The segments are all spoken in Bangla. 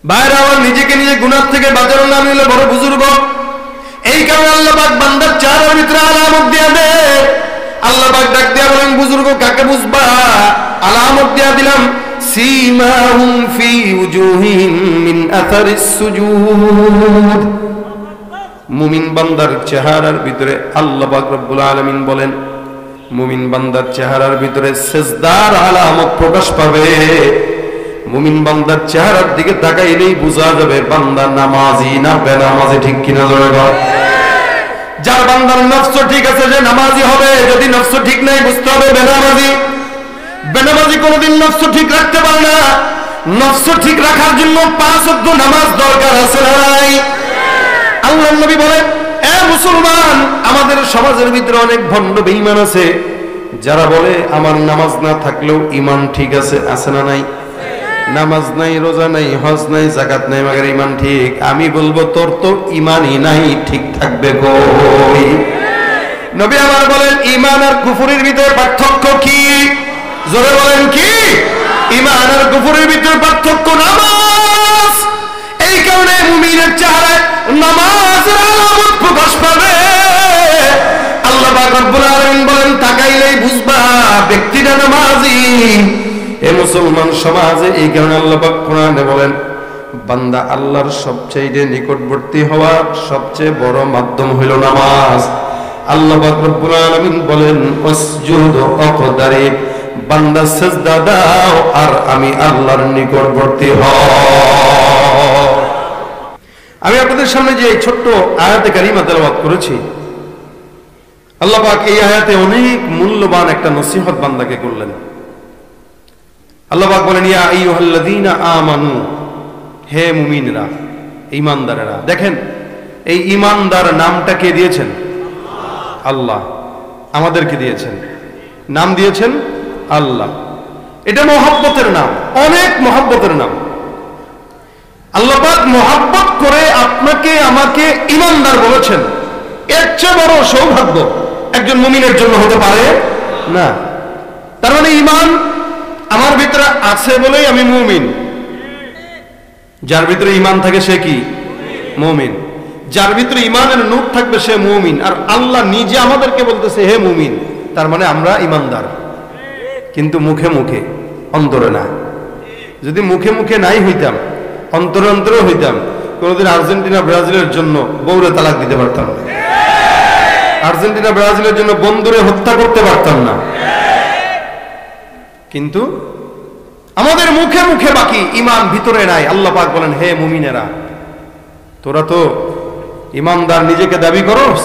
বাইরে আমার নিজেকে নিজে গুনাহ থেকে বাঁচানোর নাম হলো বড় বুজুর্গ। এই কারণে আল্লাহ পাক বান্দার চেহারার ভিতরে আলামত দিয়া দেয়। আল্লাহ পাক ডাক দিয়া বলেন, বুজুর্গ কাকে বুঝবা? আলামত দিয়া দিলাম, সীমাহুম ফি উজুহিহিম মিন আথারিস সুজুদ। মুমিন বান্দার চেহারার ভিতরে আল্লাহ পাক রব্বুল আলামিন বলেন, মুমিন বান্দার চেহারার ভিতরে সিজদার আলামত প্রকাশ পাবে। মুমিন বান্দার চেহারার দিকে তাকাইলেই বোঝা যাবে বান্দা নামাজি না বেনামাজি। ঠিক কিনা জোরে বল। যার বান্দার নফস ঠিক আছে সে নামাজি হবে, যদি নফস ঠিক নাই বুঝতে হবে বেনামাজি। বেনামাজি কোনোদিন নফস ঠিক রাখতে পারে না। নফস ঠিক রাখার জন্য 5 ওয়াক্ত নামাজ দরকার আছে না নাই? আল্লাহর নবী বলেন, এ মুসলমান, আমাদের সমাজের ভিতরে অনেক ভণ্ড বেঈমান আছে যারা বলে আমার নামাজ না থাকলেও ঈমান ঠিক আছে। আছে না নাই? নামাজ নাই, রোজা নাই, হজ নাই, যাকাত নাই, মাগের ঈমান ঠিক। আমি বলবো তোর তো ঈমানই নাই, ঠিক থাকবে কই? নবী আমার বলেন, ঈমান আর কুফরের ভিতরে পার্থক্য কি? জোরে বলেন কি? ঈমান আর কুফরের ভিতরে পার্থক্য নামাজ। এই কারণে মুমিনের চেহারায় নামাজের আলামত প্রকাশ পাবে। আল্লাহ পাক রব্বুল আলামিন বলেন, তাকাইলেই বুঝবা ব্যক্তিটা নামাজি। এ মুসলমান সমাজে এই কারণে আল্লাহ পাক কোরআনে বলেন, বান্দা আল্লাহর সবচেয়ে নিকটবর্তী হওয়া সবচেয়ে বড় মাধ্যম হইল নামাজ। আল্লাহ পাক রব্বুল আলামিন বলেন, ওয়াসজুদু ওয়াকতারিব, বান্দা সিজদা দাও আর আমি আল্লাহর নিকটবর্তী হও। আমি আপনাদের সামনে যে ছোট্ট আয়াতে কারিমা তেলাওয়াত করেছি, আল্লাহ পাক এই আয়াতে অনেক মূল্যবান একটা নসিহত বান্দাকে করলেন। আল্লাহ পাক বলেন, ইয়া আইয়ুহাল্লাযীনা আমানু, হে মুমিনরা, ঈমানদারেরা। দেখেন এই ঈমানদার নামটা কে দিয়েছেন? আল্লাহ আমাদেরকে দিয়েছেন। নাম দিয়েছেন আল্লাহ। এটা মহব্বতের নাম, অনেক মহব্বতের নাম। আল্লাহ পাক মহব্বত করে আপনাকে আমাকে ঈমানদার বলেছেন। এর চেয়ে বড় সৌভাগ্য একজন মুমিনের জন্য হতে পারে না। তার মানে ঈমান আমার ভিতরে আছে বলেই আমি মুমিন। যার ভিতরে ঈমান থাকে সে কি? মুমিন। যার ভিতরে ঈমানের নূর থাকবে সে মুমিন। আর আল্লাহ নিজে আমাদেরকে বলতেছে, হে মুমিন। তার মানে আমরা ঈমানদার, কিন্তু মুখে মুখে, অন্তরে না। যদি মুখে মুখে নাই হইতাম, অন্তরে অন্তরে হইতাম, কোনদিন আর্জেন্টিনা ব্রাজিলের জন্য বউরে তালাক দিতে পারতাম না। আর্জেন্টিনা ব্রাজিলের জন্য বন্ধুরে হত্যা করতে পারতাম না। কিন্তু আমাদের মুখে মুখে বাকি, ঈমান ভিতরে নাই। আল্লাহ পাক বলেন, হে মুমিনেরা, তোরা তো ঈমানদার নিজেকে দাবি করস,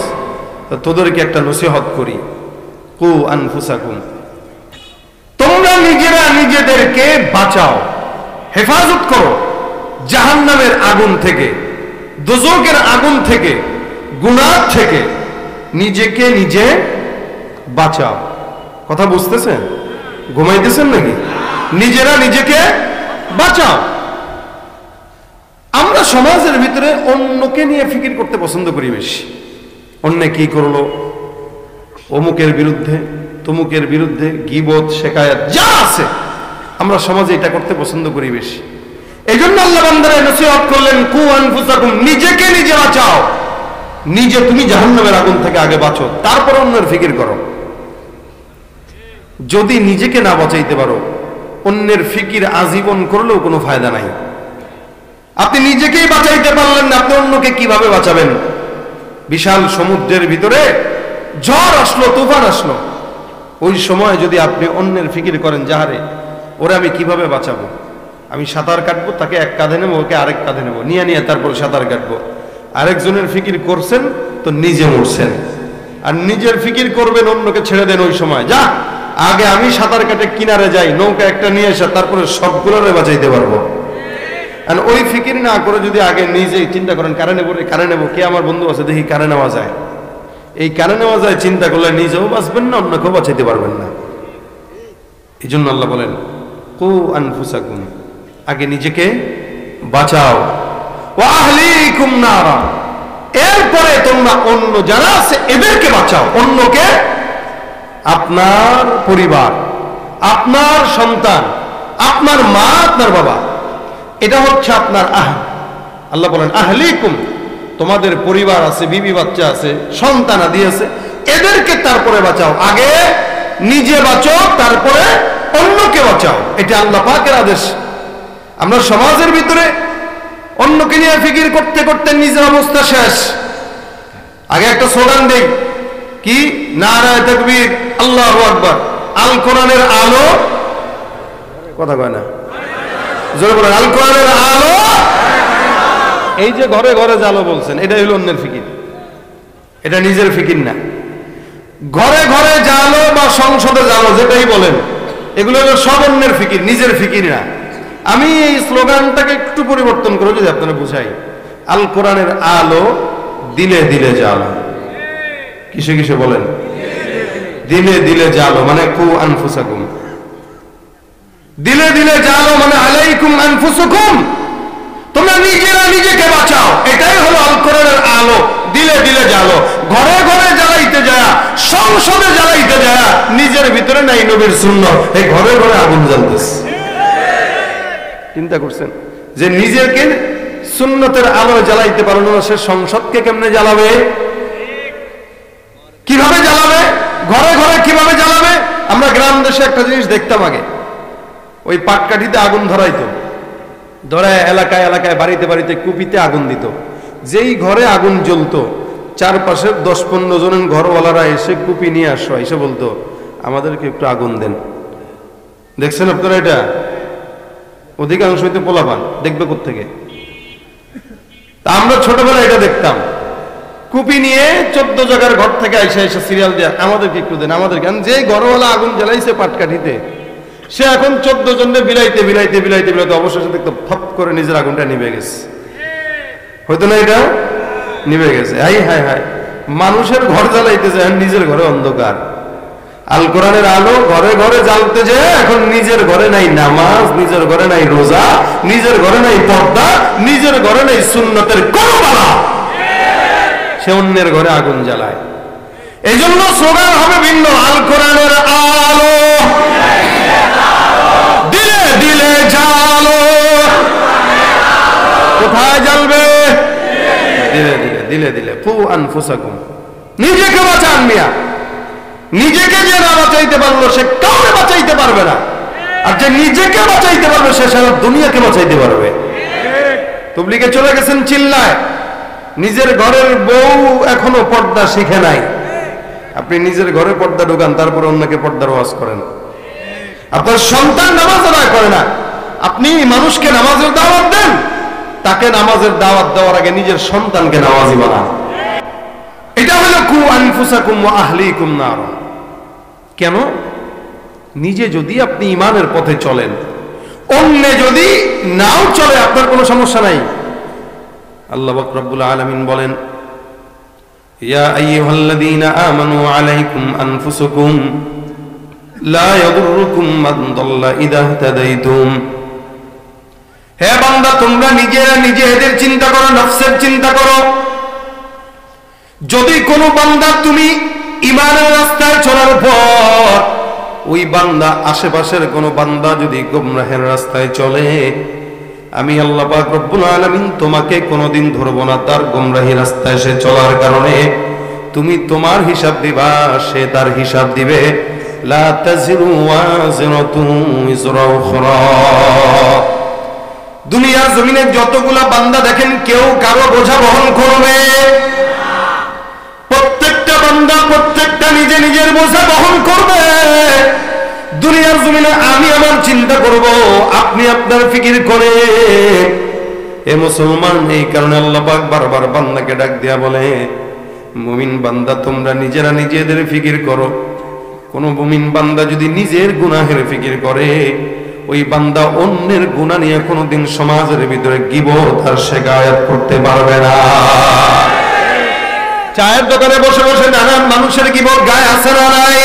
তো তোদেরকে একটা নসিহত করি। কু আনফুসাকুম, তোমরা নিজেরা নিজেদেরকে বাঁচাও, হেফাজত করো জাহান্নামের আগুন থেকে, দোজখের আগুন থেকে, গুনাহ থেকে নিজেকে নিজে বাঁচাও। কথা বুঝতেছেন? ঘুমাইতেছেন নাকি? নিজেরা নিজেকে বাঁচাও। আমরা সমাজের ভিতরে অন্যকে নিয়ে ফিকির করতে পছন্দ করি বেশি। অন্য কি করলো, অমুকের বিরুদ্ধে, তমুকের বিরুদ্ধে গীবত, শেকায়াত যা আছে আমরা সমাজে এটা করতে পছন্দ করি বেশি। এই জন্য আল্লাহ বান্দারে নসিহত করলেন, কু আনফুসাকুম, নিজেকে নিজে বাঁচাও। নিজে তুমি জাহান্নামের আগুন থেকে আগে বাঁচো, তারপর অন্যের ফিকির করো। যদি নিজেকে না বাঁচাইতে পারো, অন্যের ফিকির আজীবন করলেও কোনো ফায়দা নাই। আপনি নিজেকেই বাঁচাইতে পারলেন না, আপনি অন্যকে কিভাবে বাঁচাবেন? বিশাল সমুদ্রের ভিতরে ঝড় আসলো, তুফান আসলো, ওই সময় যদি আপনি অন্যের ফিকির করেন, যাহারে ওরে আমি কিভাবে বাঁচাবো, আমি সাঁতার কাটবো, তাকে এক কাঁধে নেবো, ওকে আরেক কাঁধে নেবো, নিয়ে নিয়ে তারপর সাঁতার কাটবো। আরেকজনের ফিকির করছেন তো নিজে মরছেন। আর নিজের ফিকির করবেন, অন্যকে ছেড়ে দেন। ওই সময় যা, আগে আমি সাঁতার কাটে কিনারে যাই, নৌকা একটা নিয়ে এসে তারপরে সবগুলোরে বাঁচাইতে পারবো। আর ওই ফিকির না করে যদি আগে নিজেই চিন্তা করেন, কারে নেবো, কারে নেবো, কে আমার বন্ধু আছে দেখি কারে নেওয়া যায়, এই কারে নেওয়া যায় চিন্তা করলে নিজেও বাঁচবেন না, অন্যকেও বাঁচাইতে পারবেন না। এই জন্য আল্লাহ বলেন, কু আনফুসাকুম, আগে নিজেকে বাঁচাও, ওয়া আহলিকুম নারা, এরপরে তোমরা অন্য যারা আছে এদেরকে বাঁচাও। অন্যকে আপনার পরিবার, আপনার সন্তান, আপনার মা, আপনার বাবা, এটা হচ্ছে আপনার আহল। আল্লাহ বলেন আহলিকুম, তোমাদের পরিবার আছে, বিবি বাচ্চা আছে, সন্তান আদি আছে, এদেরকে তারপরে বাঁচাও। আগে নিজে বাঁচো, তারপরে অন্যকে বাঁচাও। এটা আল্লাহ পাকের আদেশ। আমরা সমাজের ভিতরে অন্যকে নিয়ে ফিকির করতে করতে নিজের অবস্থা শেষ। আগে একটা স্লোগান দেই, কি? নারায়ে তাকবীর, আল্লাহু আকবার। আল কোরআনের আলো, কথা কয় না, জোরে বলেন, আল কোরআনের আলো। এই যে ঘরে ঘরে জালো বলছেন, এটা হলো অন্যের ফিকির, এটা নিজের ফিকির না। ঘরে ঘরে জালো বা সংসদে জালো, যেটাই বলেন, এগুলো হলো সব অন্যের ফিকির, নিজের ফিকির না। আমি এই স্লোগানটাকে একটু পরিবর্তন করে যদি আপনারা বুঝাই, আল কোরআনের আলো, দিলে দিলে জালো। কিসে কিসে বলেন? দিলে দিলে জালো মানে কু আনফুসাকুম, দিলে দিলে জালো মানে আলাইকুম আনফুসুকুম, তোমরা নিজেরা নিজেকে বাঁচাও। এটাই হলো আল কোরআনের আলো, দিলে দিলে জালো। ঘরে ঘরে জ্বালাইতে যায়, সংসদে জ্বালাইতে যায়, নিজের ভিতরে নাই নবীর সুন্নাত, এই ঘরে ঘরে আগুন জ্বলতেছে। চিন্তা করছেন যে নিজেকে সুন্নতের আলো জ্বালাইতে পারলো না, সে সংসদকে কেমনে জ্বালাবে? কিভাবে জ্বালাবে? ঘরে ঘরে কিভাবে জ্বালাবে? আমরা গ্রাম দেশে একটা জিনিস দেখতাম আগে, ওই পাটকাঠিতে আগুন ধরাইতো, ধরায় এলাকায় এলাকায় বাড়িতে বাড়িতে কুপিতে আগুন দিত। যেই ঘরে আগুন জ্বলতো, চারপাশের 10-15 জনের ঘরওয়ালারা এসে কুপি নিয়ে আসো, এসে বলতো আমাদেরকে একটু আগুন দেন। দেখছেন আপনারা এটা? অধিকাংশ হইতে পোলাপান, দেখবে কোত্থেকে? তা আমরা ছোটবেলায় এটা দেখতাম, কুপি নিয়ে 14 জায়গার ঘর থেকে আইসা এসে সিরিয়াল দেয়া, আমাদেরকে একটু দেন, আমাদেরকে। যে ঘরওয়ালা আগুন জ্বালাইছে পাটকাঠিতে, সে এখন 14 জনের বিলাইতে বিলাইতে বিলাইতে বিলাইতে অবশেষে দেখতো ফপ করে নিজের আগুনটা নিভে গেছে। হয়তো না এটা নিভে গেছে। হাই হাই হাই, মানুষের ঘর জ্বালাইতে যায়, নিজের ঘরে অন্ধকার। আল কোরআনের আলো ঘরে ঘরে জ্বালতে যায়, এখন নিজের ঘরে নাই নামাজ, নিজের ঘরে নাই রোজা, নিজের ঘরে নাই পর্দা, নিজের ঘরে নাই সুন্নতের কোন বালা, সে অন্যের ঘরে আগুন জ্বালায়। এই জন্য স্লোগান হবে ভিন্ন, আল কোরআনের আলো, দিলে দিলে জ্বালো। কোথায় জ্বালবে? দিলে দিলে, দিলে দিলে। কু আনফুসাকুম, নিজেকে বাঁচান মিয়া। নিজেকে যে না বাঁচাইতে পারলো, সে কাউকে বাঁচাইতে পারবে না। আর যে নিজেকে বাঁচাইতে পারবে, সে সারা দুনিয়াকে বাঁচাইতে পারবে। তবলিগে চলে গেছেন চিল্লায়, নিজের ঘরের বউ এখনো পর্দা শিখে নাই। আপনি নিজের ঘরে পর্দা ঢোকান, তারপর অন্যকে পর্দার ওয়াজ করেন। আপনার সন্তান নামাজ আদায় করে না, আপনি মানুষকে নামাজের দাওয়াত দেন, তাকে নামাজের দাওয়াত দেওয়ার আগে নিজের সন্তানকে নামাজি বানান। এটা হলো কু আনফুসাকুম ওয়া আহলিকুম নার। কেন? নিজে যদি আপনি ইমানের পথে চলেন, অন্য যদি নাও চলে, আপনার কোনো সমস্যা নাই। আল্লাহ রাব্বুল আলামিন বলেন, ইয়া আইয়ুহাল্লাযীনা আমানু আলাইকুম আনফুসাকুম লা ইয়াদুররুকুম মান দাল্লা ইযা ইহতাদাইতুম। হে বান্দা, তোমরা নিজেরা নিজেদের চিন্তা করো, নফসের চিন্তা করো। যদি কোনো বান্দা তুমি ইমানের রাস্তায় চলার পর ওই বান্দা, আশেপাশের কোনো বান্দা যদি গোমরাহের রাস্তায় চলে, আমি আল্লাহ পাক রব্বুল আলামিন তোমাকে কোনোদিন ধরবো না তার গোমরাহি রাস্তায় সে চলার কারণে। তুমি তোমার হিসাব দিবা, সে তার হিসাব দিবে। লা তাজিরু ওয়াজিরাতুন উযরা উখরা। দুনিয়ার জমিনে যতগুলা বান্দা দেখেন, কেউ কারো বোঝা বহন করবে। প্রত্যেকটা বান্দা প্রত্যেকটা নিজে নিজের বোঝা বহন করবে। দুনিয়ার জমিনে আমি আমার চিন্তা করব, আপনি আপনার ফিকির করে। এ মুসলমান, এই কারণে আল্লাহ পাক বারবার বান্দাকে ডাক দিয়া বলে, মুমিন বান্দা তোমরা নিজেরা নিজেদের ফিকির করো। কোন মুমিন বান্দা যদি নিজের গুনাহের ফিকির করে, ওই বান্দা অন্যের গুনাহ নিয়ে কোনোদিন সমাজের ভিতরে গীবত আর শিকায়াত করতে পারবে না। চায়ের দোকানে বসে বসে নানান মানুষের গীবত গায়ে আসে না নাই?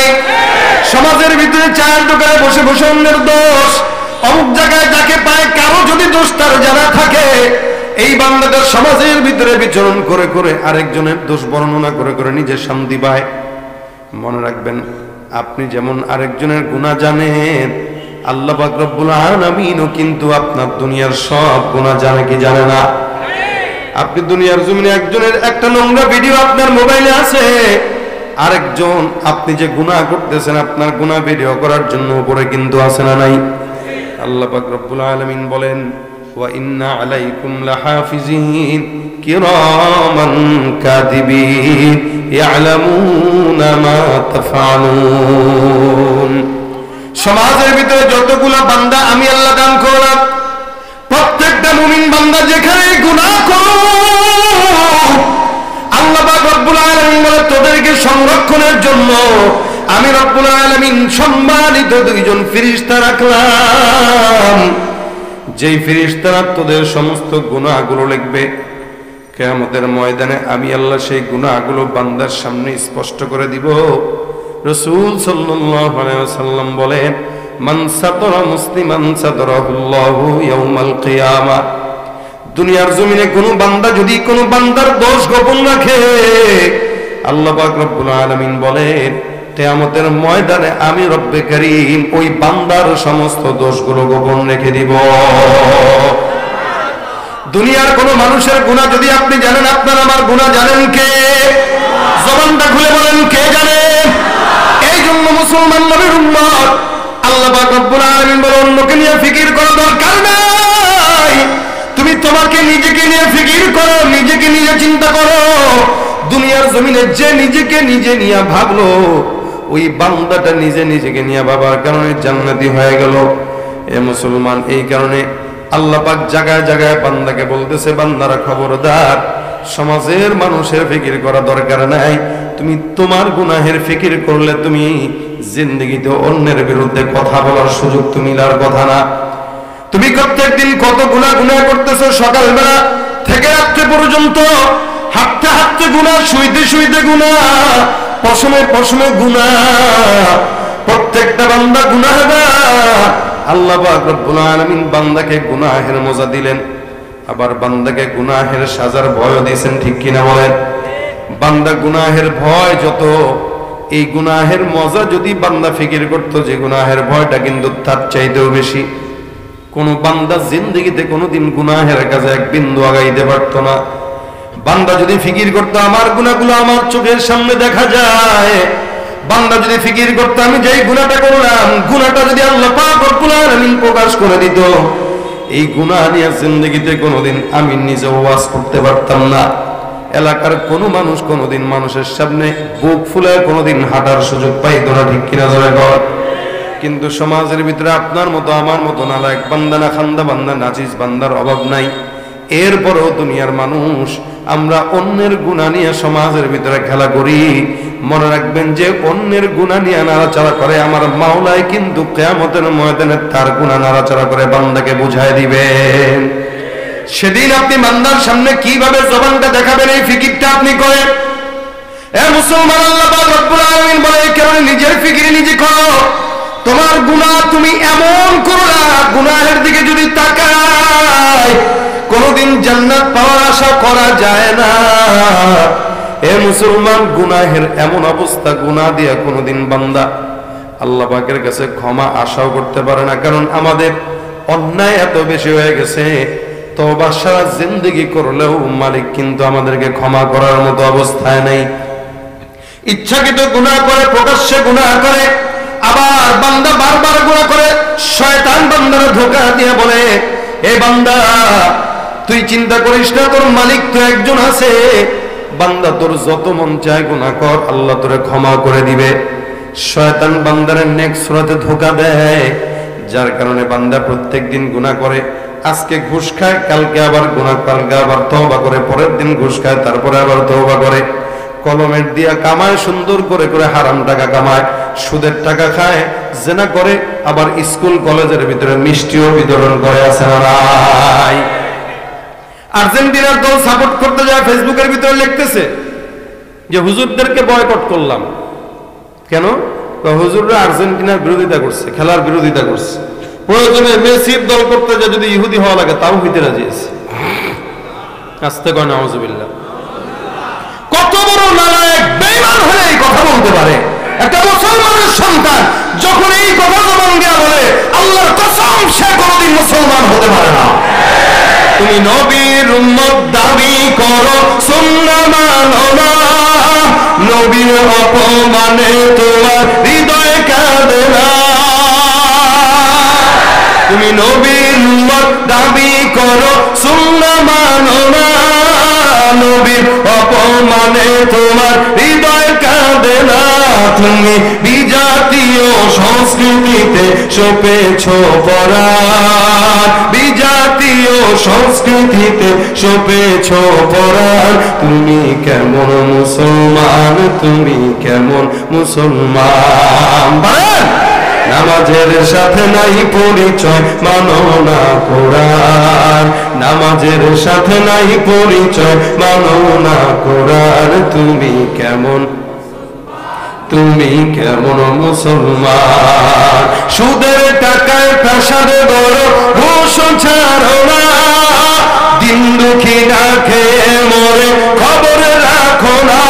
সমাজের ভিতরে চায়ের দোকানে বসে বসে অন্যের দোষ, অমুক জায়গায় যাকে পায় কারো যদি দোষ তার জানা থাকে, এই বান্দাটা সমাজের ভিতরে বিচরণ করে করে আরেকজনের দোষ বর্ণনা করে করে নিজের শান্তি পায়। মনে রাখবেন, আপনি যেমন আরেকজনের গুনাহ জানেন, আল্লাহ পাক রব্বুল আলামিনও কিন্তু আপনার দুনিয়ার সব গুনাহ জানে কি জানে না? আপনি দুনিয়ার জমিনে একজনের একটা নোংরা ভিডিও আপনার মোবাইলে আছে, আরেকজন আপনি যে গুনাহ করতেছেন আপনার গুনাহ ভিডিও করার জন্য উপরে কিন্তু আছে না নাই? আল্লাহ পাক রব্বুল আলামিন বলেন ওয়া ইন্না আলাইকুম লাহাফিজিন কিরামান কাতিবিন ইয়ালামুনা মা তাফআলুন। সমাজের ভিতরে যতগুলা বান্দা আমি আল্লাহ দান করলাম, প্রত্যেকটা মুমিন বান্দা যেখানে গুনাহ করো আল্লাহ পাক রব্বুল আলামিন বলে তোদেরকে সংরক্ষণের জন্য আমি রব্বুল আলামিন সম্মানিত দুইজন ফেরেশতা রাখলাম, যেই ফেরেশতারা তোদের সমস্ত গুনাহগুলো লিখবে। কিয়ামতের ময়দানে আমি আল্লাহ সেই গুনাহগুলো বান্দার সামনে স্পষ্ট করে দিব। রাসূল সাল্লাল্লাহু আলাইহি ওয়াসাল্লাম বলেন মান সাতারা মুসলিমান সাতারাহুল্লাহু ইয়াউমাল কিয়ামা। দুনিয়ার জমিনে কোন বান্দা যদি কোন বান্দার দোষ গোপন রাখে আল্লাহ পাক রব্বুল আলামিন বলেন কিয়ামতের ময়দানে আমি রব্বে কারীম ওই বান্দার সমস্ত দোষগুলো গোপন রেখে দিব। দুনিয়ার কোন মানুষের গুনাহ যদি আপনি জানেন, আপনার আমার গুনাহ জানেন কে? জবানটা খুলে বলেন কে জানেন? এই জন্য মুসলমান নবীর উম্মত আল্লাহ পাক রব্বুল আলামিন বলেন অন্যকে নিয়ে ফিকির করার দরকার নাই, তুমি তোমাকে নিজেকে নিয়ে ফিকির করো, নিজেকে নিয়ে চিন্তা করো। দুনিয়ার জমিনে যে নিজেকে নিজে নিয়ে ভাবলো ওই বান্দাটা নিজে নিজেকে নিয়ে ভাবার কারণে জান্নাতি হয়ে গেল। এ মুসলমান, এই কারণে আল্লাহ পাক জায়গায় জায়গায় বান্দাকে বলতেছে বান্দারা খবরদার, সমাজের মানুষের ফিকির করা দরকার নাই, তুমি তোমার গুনাহের ফিকির করলে তুমি জিন্দেগিতে অন্যের বিরুদ্ধে কথা বলার সুযোগ তুমি আর কথা না। তুমি প্রত্যেকদিন কত গুনাহ করতেছো, সকালবেলা থেকে রাত্রে পর্যন্ত হাঁটতে হাঁটতে গুনাহ, শুইতে শুইতে গুনাহ, পশমে পশমে গুনাহ। প্রত্যেকটা বান্দা গুনাহগার। আল্লাহ পাক রব্বুল আলামিন বান্দাকে গুনাহের মজা দিলেন, আবার বান্দাকে গুনাহের সাজার ভয় দিয়েছেন, ঠিক কিনা বলেন? বান্দা গুনাহের ভয় যত, এই গুনাহের মজা যদি বান্দা ফিকির করতো যে গুনাহের ভয়টা কিন্তু তার চাইতেও বেশি। কোন বান্দা জিন্দেগিতে কোনোদিন গুনাহের কাছে এক বিন্দু আগাইতে পারতো না। বান্দা যদি ফিকির করতো আমার গুনাহগুলো আমার চোখের সামনে দেখা যায়, বান্দা যদি ফিকির করতো আমি যেই গুনাহটা করলাম গুনাহটা যদি আল্লাহ পাক রব্বুল আলামিন প্রকাশ করে দিত, এই গুনাহ নিয়ে জিন্দেগিতে কোনোদিন আমি নিজে ওয়াজ করতে পারতাম না। এলাকার কোনো মানুষ কোনোদিন মানুষের সামনে বুক ফুলে কোনোদিন হাঁটার সুযোগ পাইতো না, ঠিক কিনা ধরে কর। কিন্তু সমাজের ভিতরে আপনার মতো আমার মতো নালায়েক বান্দা না খান্দা বান্দা নাজিস বান্দার অভাব নাই। এরপরও দুনিয়ার মানুষ আমরা অন্যের গুনাহ নিয়ে সমাজের ভিতরে খেলা করি। মনে রাখবেন যে অন্যের গুনাহ নিয়ে নাড়াচাড়া করে আমার মাওলাই কিন্তু কিয়ামতের ময়দানে তার গুনাহ নাড়াচাড়া করে বান্দাকে বুঝায় দিবেন। সেদিন আপনি বান্দার সামনে কিভাবে জবানটা দেখাবেন এই ফিকিরটা আপনি করেন। এ মুসলমান, আল্লাহ পাক রব্বুল আলামিন বলে এই কারণে নিজের ফিকির নিজে করো। তোমার গুনাহ তুমি এমন করো না, গুনাহের দিকে যদি তাকায় কোনদিন জান্নাত পাওয়ার আশা করা যায় না। এ মুসলমান, গুনাহের এমন অবস্থা, গুনাহ দিয়ে কোনদিন বান্দা আল্লাহ পাকের কাছে ক্ষমা আশাও করতে পারে না। কারণ আমাদের অন্যায় এত বেশি হয়ে গেছে, তওবা সারা জিন্দেগি করলেও মালিক কিন্তু আমাদেরকে ক্ষমা করার মতো অবস্থায় নেই। ইচ্ছাকৃত গুনাহ করে, প্রকাশ্যে গুনাহ করে, আবার বান্দা বারবার গুনাহ করে। শয়তান বান্দার ধোঁকা দিয়ে বলে এ বান্দা তুই চিন্তা করিস না, তোর মালিক তো একজন আছে, বান্দা তোর যত মন চায় গুনাহ কর, আল্লাহ তোরে ক্ষমা করে দিবে। শয়তান বান্দারের নেক সুরাতে ধোঁকা দেয়, যার কারণে বান্দা প্রত্যেকদিন গুনাহ করে। আজকে ঘুষ খায়, কালকে আবার গুনাহ, কালকে আবার তওবা করে, পরের দিন ঘুষ খায়, তারপরে আবার তওবা করে। কলমের দিয়া কামায়, সুন্দর করে করে হারাম টাকা কামায়, সুদের টাকা খায়, জেনা করে, আবার স্কুল কলেজের ভিতরে মিষ্টিও বিতরণ করে। আছে না নাই? আর্জেন্টিনার দল সাপোর্ট করতে যায়, ফেসবুকের ভিতরে লিখতেছে যে হুজুরদেরকে বয়কট করলাম। কেন? হুজুররা আর্জেন্টিনার বিরোধিতা করছে, খেলার বিরোধিতা করছে। প্রয়োজনে মেসির দল করতে যায়, যদি ইহুদি হওয়া লাগে তাও হইতে রাজি আছে। আস্তে কয় নাউজুবিল্লাহ। কত বড় নালায়েক বেঈমান হলে এই কথা বলতে পারে? একটা মুসলমান ফেরাউনের সন্তান যখন এই কথা জবান দিয়া বলে, আল্লাহর কসম সে কোনদিন মুসলমান হতে পারে না। তুমি নবীর উম্মত দাবি করো, সুন্নাহ মানো না, নবীর অপমানে তোমার হৃদয় কাঁদে না। তুমি নবীর উম্মত দাবি করো, সুন্নাহ মানো না, নবীর অপমানে তোমার হৃদয় কাঁদে না। তুমি বিজাতীয় সংস্কৃতিতে সপেছ পরাণ, বিজাতীয় সংস্কৃতিতে সপেছ পরাণ। তুমি কেমন মুসলমান, তুমি কেমন মুসলমান? বলেন, নামাজের সাথে নাই পরিচয়, মানো না কোরআন। নামাজের সাথে নাই পরিচয়, মানো না কোরআন। তুমি কেমন, তুমি কেমন মুসলমান? সুদের টাকায় প্রাসাদ গড়ো, ঘুষ ছাড়ো না, দিন দুঃখী না খেয়ে মরে খবর রাখো না।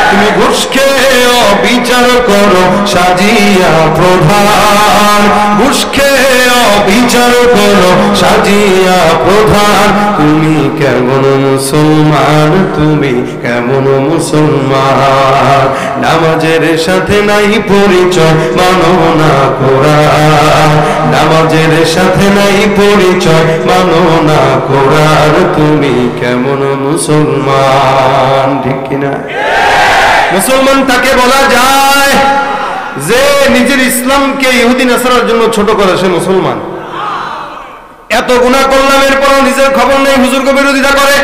তুমি ঘুষ খেয়ে অবিচার করো, সাজিয়া প্রধান, ঘুষ খেয়ে অবিচার করো, সাজিয়া প্রধান। তুমি কেমন মুসলমান, তুমি কেমন মুসলমান? নামাজের সাথে নাই পরিচয়, মানো না কোরআন। নামাজের সাথে নাই পরিচয়, মানো না কোরআন। তুমি কেমন মুসলমান? ঠিক কিনা? মুসলমান তাকে বলা যায় যে নিজের ইসলামকে ইহুদি নাসারার জন্য ছোট করে, সে মুসলমান। এত গুনাহ করলাম এরপরও নিজের খবর নেই, হুজুরকে বিরোধিতা করে।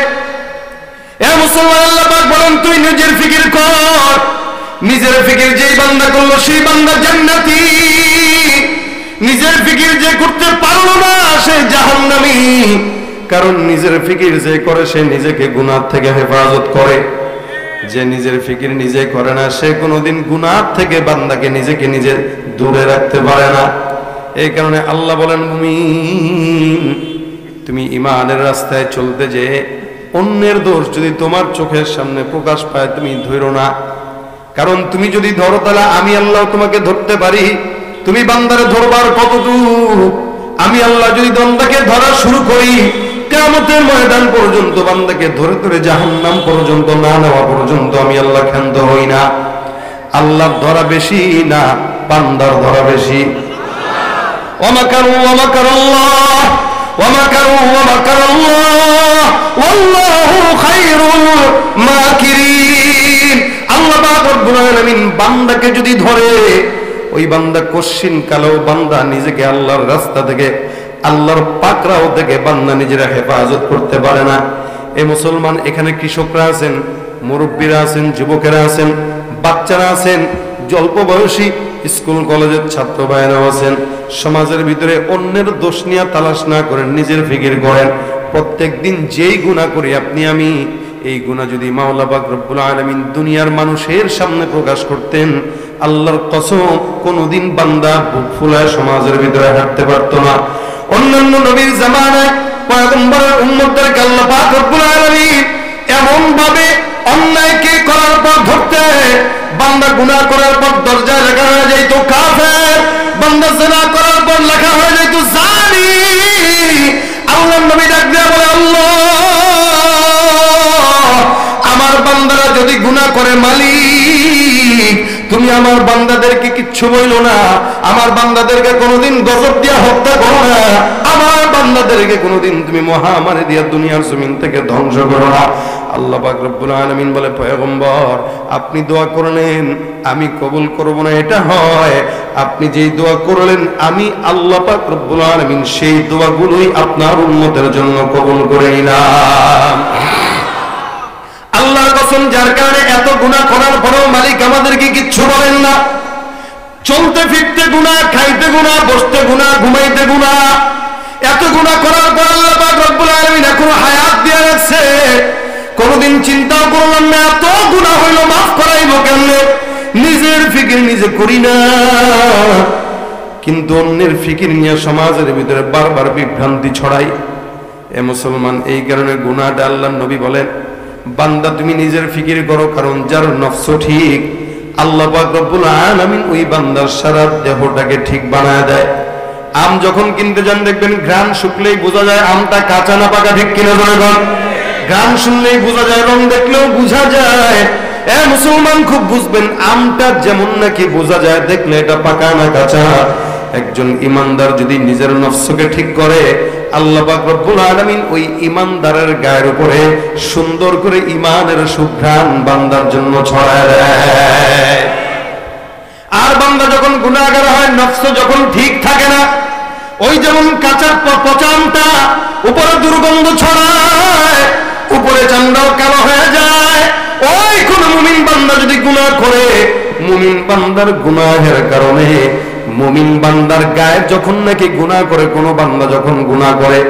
এ মুসলমান, আল্লাহ পাক বলেন তুই নিজের ফিকির কর। নিজের ফিকির যেই বান্দা করলো সেই বান্দা জান্নাতি। নিজের ফিকির যে করতে পারলো না সে জাহান্নামী। কারণ নিজের ফিকির যে করে সে নিজেকে গুনাহ থেকে হেফাজত করে। যে নিজের ফিকির নিজে করে না সে কোনোদিন গুনাহ থেকে বান্দাকে নিজেকে নিজে দূরে রাখতে পারে না। এই কারণে আল্লাহ বলেন, মুমিন তুমি ঈমানের রাস্তায় চলতে যে অন্যের দোষ যদি তোমার চোখের সামনে প্রকাশ পায় তুমি ধরো না। কারণ তুমি যদি ধরো তাহলে আমি আল্লাহ তোমাকে ধরতে পারি। তুমি বান্দারে ধরবার কতটুকু? আমি আল্লাহ যদি বান্দাকে ধরা শুরু করি, কিয়ামতের ময়দান পর্যন্ত বান্দাকে ধরে ধরে জাহান্নাম পর্যন্ত না নেওয়া পর্যন্ত আমি আল্লাহ ক্ষান্ত হই না। আল্লাহর ধরা বেশি না বান্দার ধরা বেশি? ওয়ামাকারু ওয়ামাকারাল্লাহ ওয়ামাকারু ওয়ামাকারাল্লাহ ওয়াল্লাহু খায়রুল মাকিরিন। আল্লাহ পাক রব্বুল আলামিন বান্দাকে যদি ধরে, ওই বান্দা কশিন কালেও বান্দা নিজেকে আল্লাহর রাস্তা থেকে, আল্লাহর পাকড়াও থেকে বান্দা নিজেরা হেফাজত করতে পারে না। এই মুসলমান, এখানে কৃষকরা আছেন, মুরব্বীরা আছেন, যুবকেরা আছেন, বাচ্চারা আছেন, অল্প বয়সী স্কুল কলেজের ছাত্র ভাইরা আছেন। সমাজের ভিতরে অন্যের দোষ নিয়ে তালাশ না করেন, নিজের ফিকির করেন। প্রত্যেক দিন যেই গুনাহ করি আপনি আমি, এই গুনাহ যদি মাওলা পাক রব্বুল আলামিন দুনিয়ার মানুষের সামনে প্রকাশ করতেন, আল্লাহর কসম কোনদিন বান্দা বুক ফুলায় সমাজের ভিতরে হাঁটতে পারতো না। অন্যান্য নবীর জামানায় পয়গম্বরের উম্মতদেরকে আল্লাহ পাক রব্বুল আলামিন এমন ভাবে অন্যায়কে করার পর ধরতে, বান্দা গুনাহ করার পর দরজায় লেখা হয়ে যাইতো কাফের, বান্দা জিনা করার পর লেখা হয়ে যাইতো জানি। আল্লাহর নবী ডাক দিয়া বলে, আল্লাহ আমার বান্দারা যদি গুনাহ করে মালিক তুমি আমার বান্দাদেরকে কিচ্ছু বইলো না, আমার বান্দাদেরকে কোনোদিন গজব দিয়া হত্যা করো না, আমার বান্দাদেরকে কোনোদিন তুমি মহামারী দিয়া দুনিয়ার জমিন থেকে ধ্বংস করো না। আল্লাহ পাক রব্বুল আলামিন বলে, পয়গম্বর আপনি দোয়া করলেন আমি কবুল করব না এটা হয়? আপনি যেই দোয়া করলেন আমি আল্লাহ পাক রব্বুল আলামিন সেই দোয়াগুলোই আপনার উম্মতের জন্য কবুল করে নিলাম। আল্লাহর কসম, যার কারণে এত গুনাহ করার পরেও মালিক আমাদেরকে কিচ্ছু বলেন না। চলতে ফিরতে গুনাহ, খাইতে গুনাহ, বসতে গুনাহ, ঘুমাইতে গুনাহ, এত গুনাহ করার পর আল্লাহ পাক রব্বুল আলামিন এখনো হায়াত দিয়ে রাখছে। কোনদিন চিন্তাও করলাম না এত গুনাহ হইল মাফ করাইবো কেমনে? নিজের ফিকির নিজে করি না, কিন্তু অন্যের ফিকির নিয়ে সমাজের ভিতরে বারবার বিভ্রান্তি ছড়াই। এ মুসলমান, এই কারণে গুনাহটা আল্লাহর নবী বলেন, বান্দা তুমি নিজের ফিকির করো, কারণ যার নফস ঠিক আল্লাহ পাক রব্বুল আলামিন ওই বান্দার সারা দেহটাকে ঠিক বানায় দেয়। আম যখন কিনতে যান দেখবেন ঘ্রাণ শুকলেই বোঝা যায় আমটা কাঁচা না পাকা, ঠিক কিনা জনগণ? ঘ্রাণ শুনলেই বোঝা যায়, রং দেখলেও বোঝা যায়। এ মুসলমান খুব বুঝবেন, আমটা যেমন নাকি বোঝা যায় দেখলে এটা পাকা না কাঁচা, একজন ইমানদার যদি নিজের নফসকে ঠিক করে আল্লাহ পাক রব্বুল আলামিন ওই ইমানদারের গায়ের উপরে সুন্দর করে ইমানের সুঘ্রাণ বান্দার জন্য ছড়ায় দেয়। আর বান্দা যখন গুনাহগার হয়, নফস যখন ঠিক থাকে না, ওই যেমন কাঁচা পচা আমটা উপরে দুর্গন্ধ ছড়ায়, উপরে চামড়াও কালো হয়ে যায়। ওই কোন মুমিন বান্দা যদি গুনাহ করে, মুমিন বান্দার গুনাহের কারণে, মুমিন বান্দার গায়ে যখন নাকি গুনাহ করে, কোন বান্দা যখন গুনাহ করে,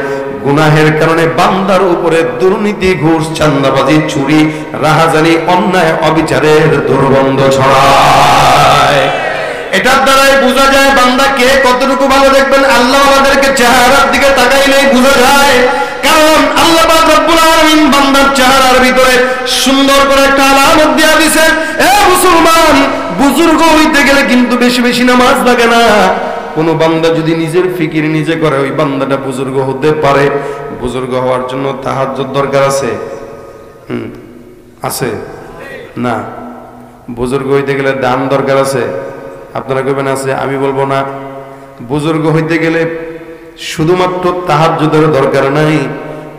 গুনাহের কারণে বান্দার উপরে দুর্নীতি, ঘুষ, চাঁদাবাজি, চুরি, রাহাজানি, অন্যায়, অবিচারের দুর্গন্ধ ছড়ায়। এটার দ্বারাই বোঝা যায় বান্দা কে কতটুকু ভালো। দেখবেন আল্লাহ আমাদেরকে চেহারার দিকে তাকাইলেই বোঝা যায়, কারণ আল্লাহ পাক রব্বুল আলামিন বান্দার চেহারার ভিতরে সুন্দর করে একটা আলামত দিয়ে দিয়েছেন। এ মুসলমান, বুজুর্গ হইতে গেলে কিন্তু বেশি বেশি নামাজ লাগে না। কোন বান্দা যদি নিজের ফিকির নিজে করে, ওই বান্দাটা বুজুর্গ হতে পারে। বুজুর্গ হওয়ার জন্য তাহাজ্জুদ দরকার আছে? আছে না? বুজুর্গ হইতে গেলে দান দরকার আছে? আপনারা কইবেন আছে, আমি বলবো না। বুজুর্গ হইতে গেলে শুধুমাত্র তাহাজ্জুদের দরকার নাই,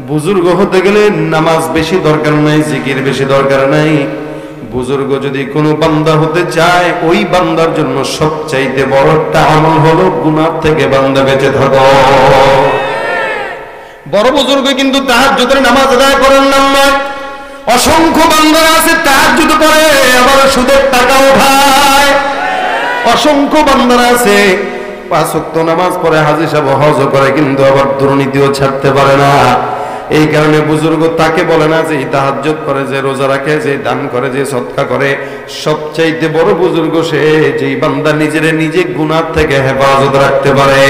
বুজুর্গ হতে গেলে নামাজ বেশি দরকার নাই, জিকির বেশি দরকার নাই। বুজুর্গ যদি কোনো বান্দা হতে চায়, ওই বান্দার জন্য সবচাইতে বড় একটা আমল হলো গুনাহ থেকে বান্দা বেঁচে থাকো। বড় বুজুর্গ কিন্তু তাহাজ্জুদের নামাজ আদায় করার নাম নয়। অসংখ্য বান্দারা আছে তাহাজ্জুদ পড়ে, আবার সুদের টাকা উঠায়। অসংখ্য বান্দারা আছে 5 ওয়াক্ত নামাজ পড়ে, হাজী সাহেব হজ করে, কিন্তু আবার দুর্নীতিও ছাড়তে পারে না। এই কারণে বুজুর্গ তাকে বলে না যে তাহাজ্জুদ করে, যে রোজা রাখে, যে দান করে, যে সদকা করে। সবচাইতে বড় বুজুর্গ সে যেই বান্দা নিজের নিজে গুনাহ থেকে হেফাজত রাখতে পারে।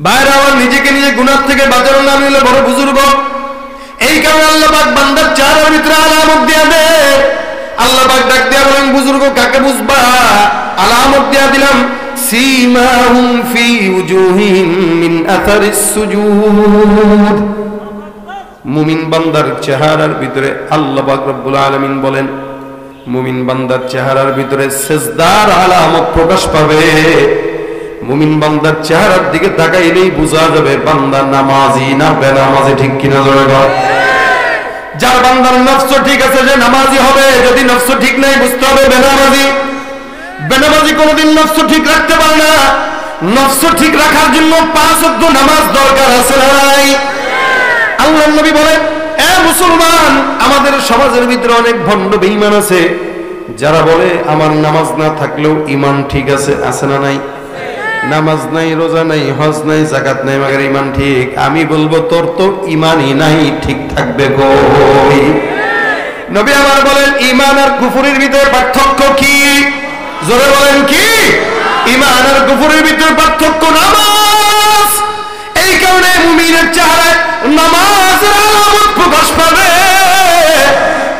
বাইরে আমার নিজেকে নিজে গুনাহ থেকে বাঁচানোর নাম হলো বড় বুজুর্গ। এই কারণে আল্লাহ পাক বান্দার চেহারার ভিতরে আলামত দিয়ে দেয়। আল্লাহ পাক ডাক দিয়া বলেন, বুজুর্গ কাকে বুঝবা? আলামত দিয়া দিলাম, সীমাহুম ফি উজুহিহিম মিন আথারিস সুজুদ। মুমিন বান্দার চেহারার ভিতরে আল্লাহ পাক রব্বুল আলামিন বলেন, মুমিন বান্দার চেহারার ভিতরে সিজদার আলামত প্রকাশ পাবে। মুমিন বান্দার চেহারার দিকে তাকাইলেই বোঝা যাবে বান্দা নামাজি না বেনামাজি, ঠিক কিনা জোরে বল। যার বান্দার নফস ঠিক আছে যে নামাজি হবে, যদি নফস ঠিক নাই বুঝতে হবে বেনামাজি। বেনামাজি কোনদিন নফস ঠিক রাখতে পারে না। নফস ঠিক রাখার জন্য 5 ওয়াক্ত নামাজ দরকার আছে না নাই? আল্লাহর নবী বলেন, এ মুসলমান, আমাদের সমাজের ভিতরে অনেক ভণ্ড বেঈমান আছে, যারা বলে আমার নামাজ না থাকলেও ঈমান ঠিক আছে। আছে না নাই? নামাজ নাই, রোজা নাই, হজ নাই, যাকাত নাই, মাগের ঈমান ঠিক। আমি বলবো তোর তো ঈমানই নাই, ঠিক থাকবে কই? নবী আমার বলেন, ঈমান আর কুফরের ভিতরে পার্থক্য কি? জোরে বলেন কি? ঈমান আর কুফরের ভিতরে পার্থক্য নামাজ। এই কারণে মুমিনের চেহারায় নামাজের আলামত প্রকাশ পাবে।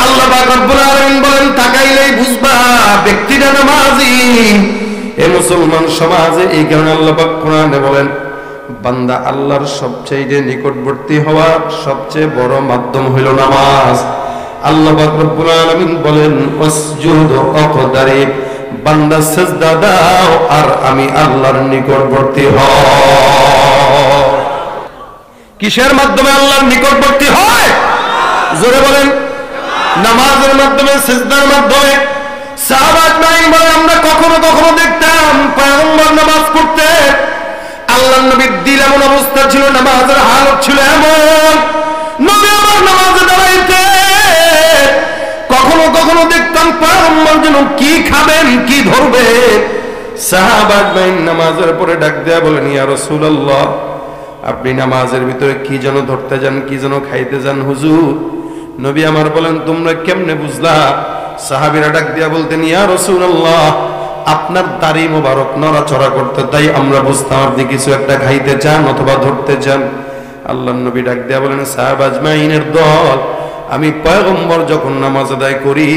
আল্লাহ পাক রব্বুল আলামিন বলেন, তাকাইলেই বুঝবা ব্যক্তিটা নামাজি। এ মুসলমান সমাজে এই কারণে আল্লাহ পাক কোরআনে বলেন, বান্দা আল্লাহর সবচেয়ে নিকটবর্তী হওয়ার সবচেয়ে বড় মাধ্যম হইল নামাজ। আল্লাহ পাক রব্বুল আলামিন বলেন, ওয়াসজুদ ওয়াকতারিব, বান্দা সিজদা দাও আর আমি আল্লাহর নিকটবর্তী হও। কিসের মাধ্যমে আল্লাহর নিকটবর্তী হয়? জোরে বলেন। নামাজের মাধ্যমে, সিজদার মাধ্যমে। সাহাবায়ে কেরাম বলে, আমরা কখনো কখনো দেখতাম পয়গম্বর নামাজ পড়তে, আল্লাহর নবীর দিল এমন অবস্থা ছিল, নামাজের হালত ছিল এমন, নবী আমার নামাজে দাঁড়াইতে কখনো কখনো দেখতাম পয়গম্বর যেন কি খাবেন, কি ধরবেন। সাহাবায়ে কেরাম নামাজের পরে ডাক দেয়া বলেন, ইয়া রাসূলুল্লাহ, আপনি নামাজের ভিতরে কি যেন ধরতে যান, কি যেন খাইতে যান হুজুর। নবী আমার বলেন, তোমরা কেমনে বুঝলা? সাহাবীরা ডাক দিয়া বলতেন, ইয়া রাসূলুল্লাহ, আপনার দাড়ি মোবারক নড়াচড়া করতে, তাই আমরা বুঝতাম আপনি কিছু একটা খাইতে চান অথবা ধরতে চান। আল্লাহর নবী ডাক দিয়া বলেন, সাহাবা আজমাইনের দল, আমি পয়গম্বর যখন নামাজ আদায় করি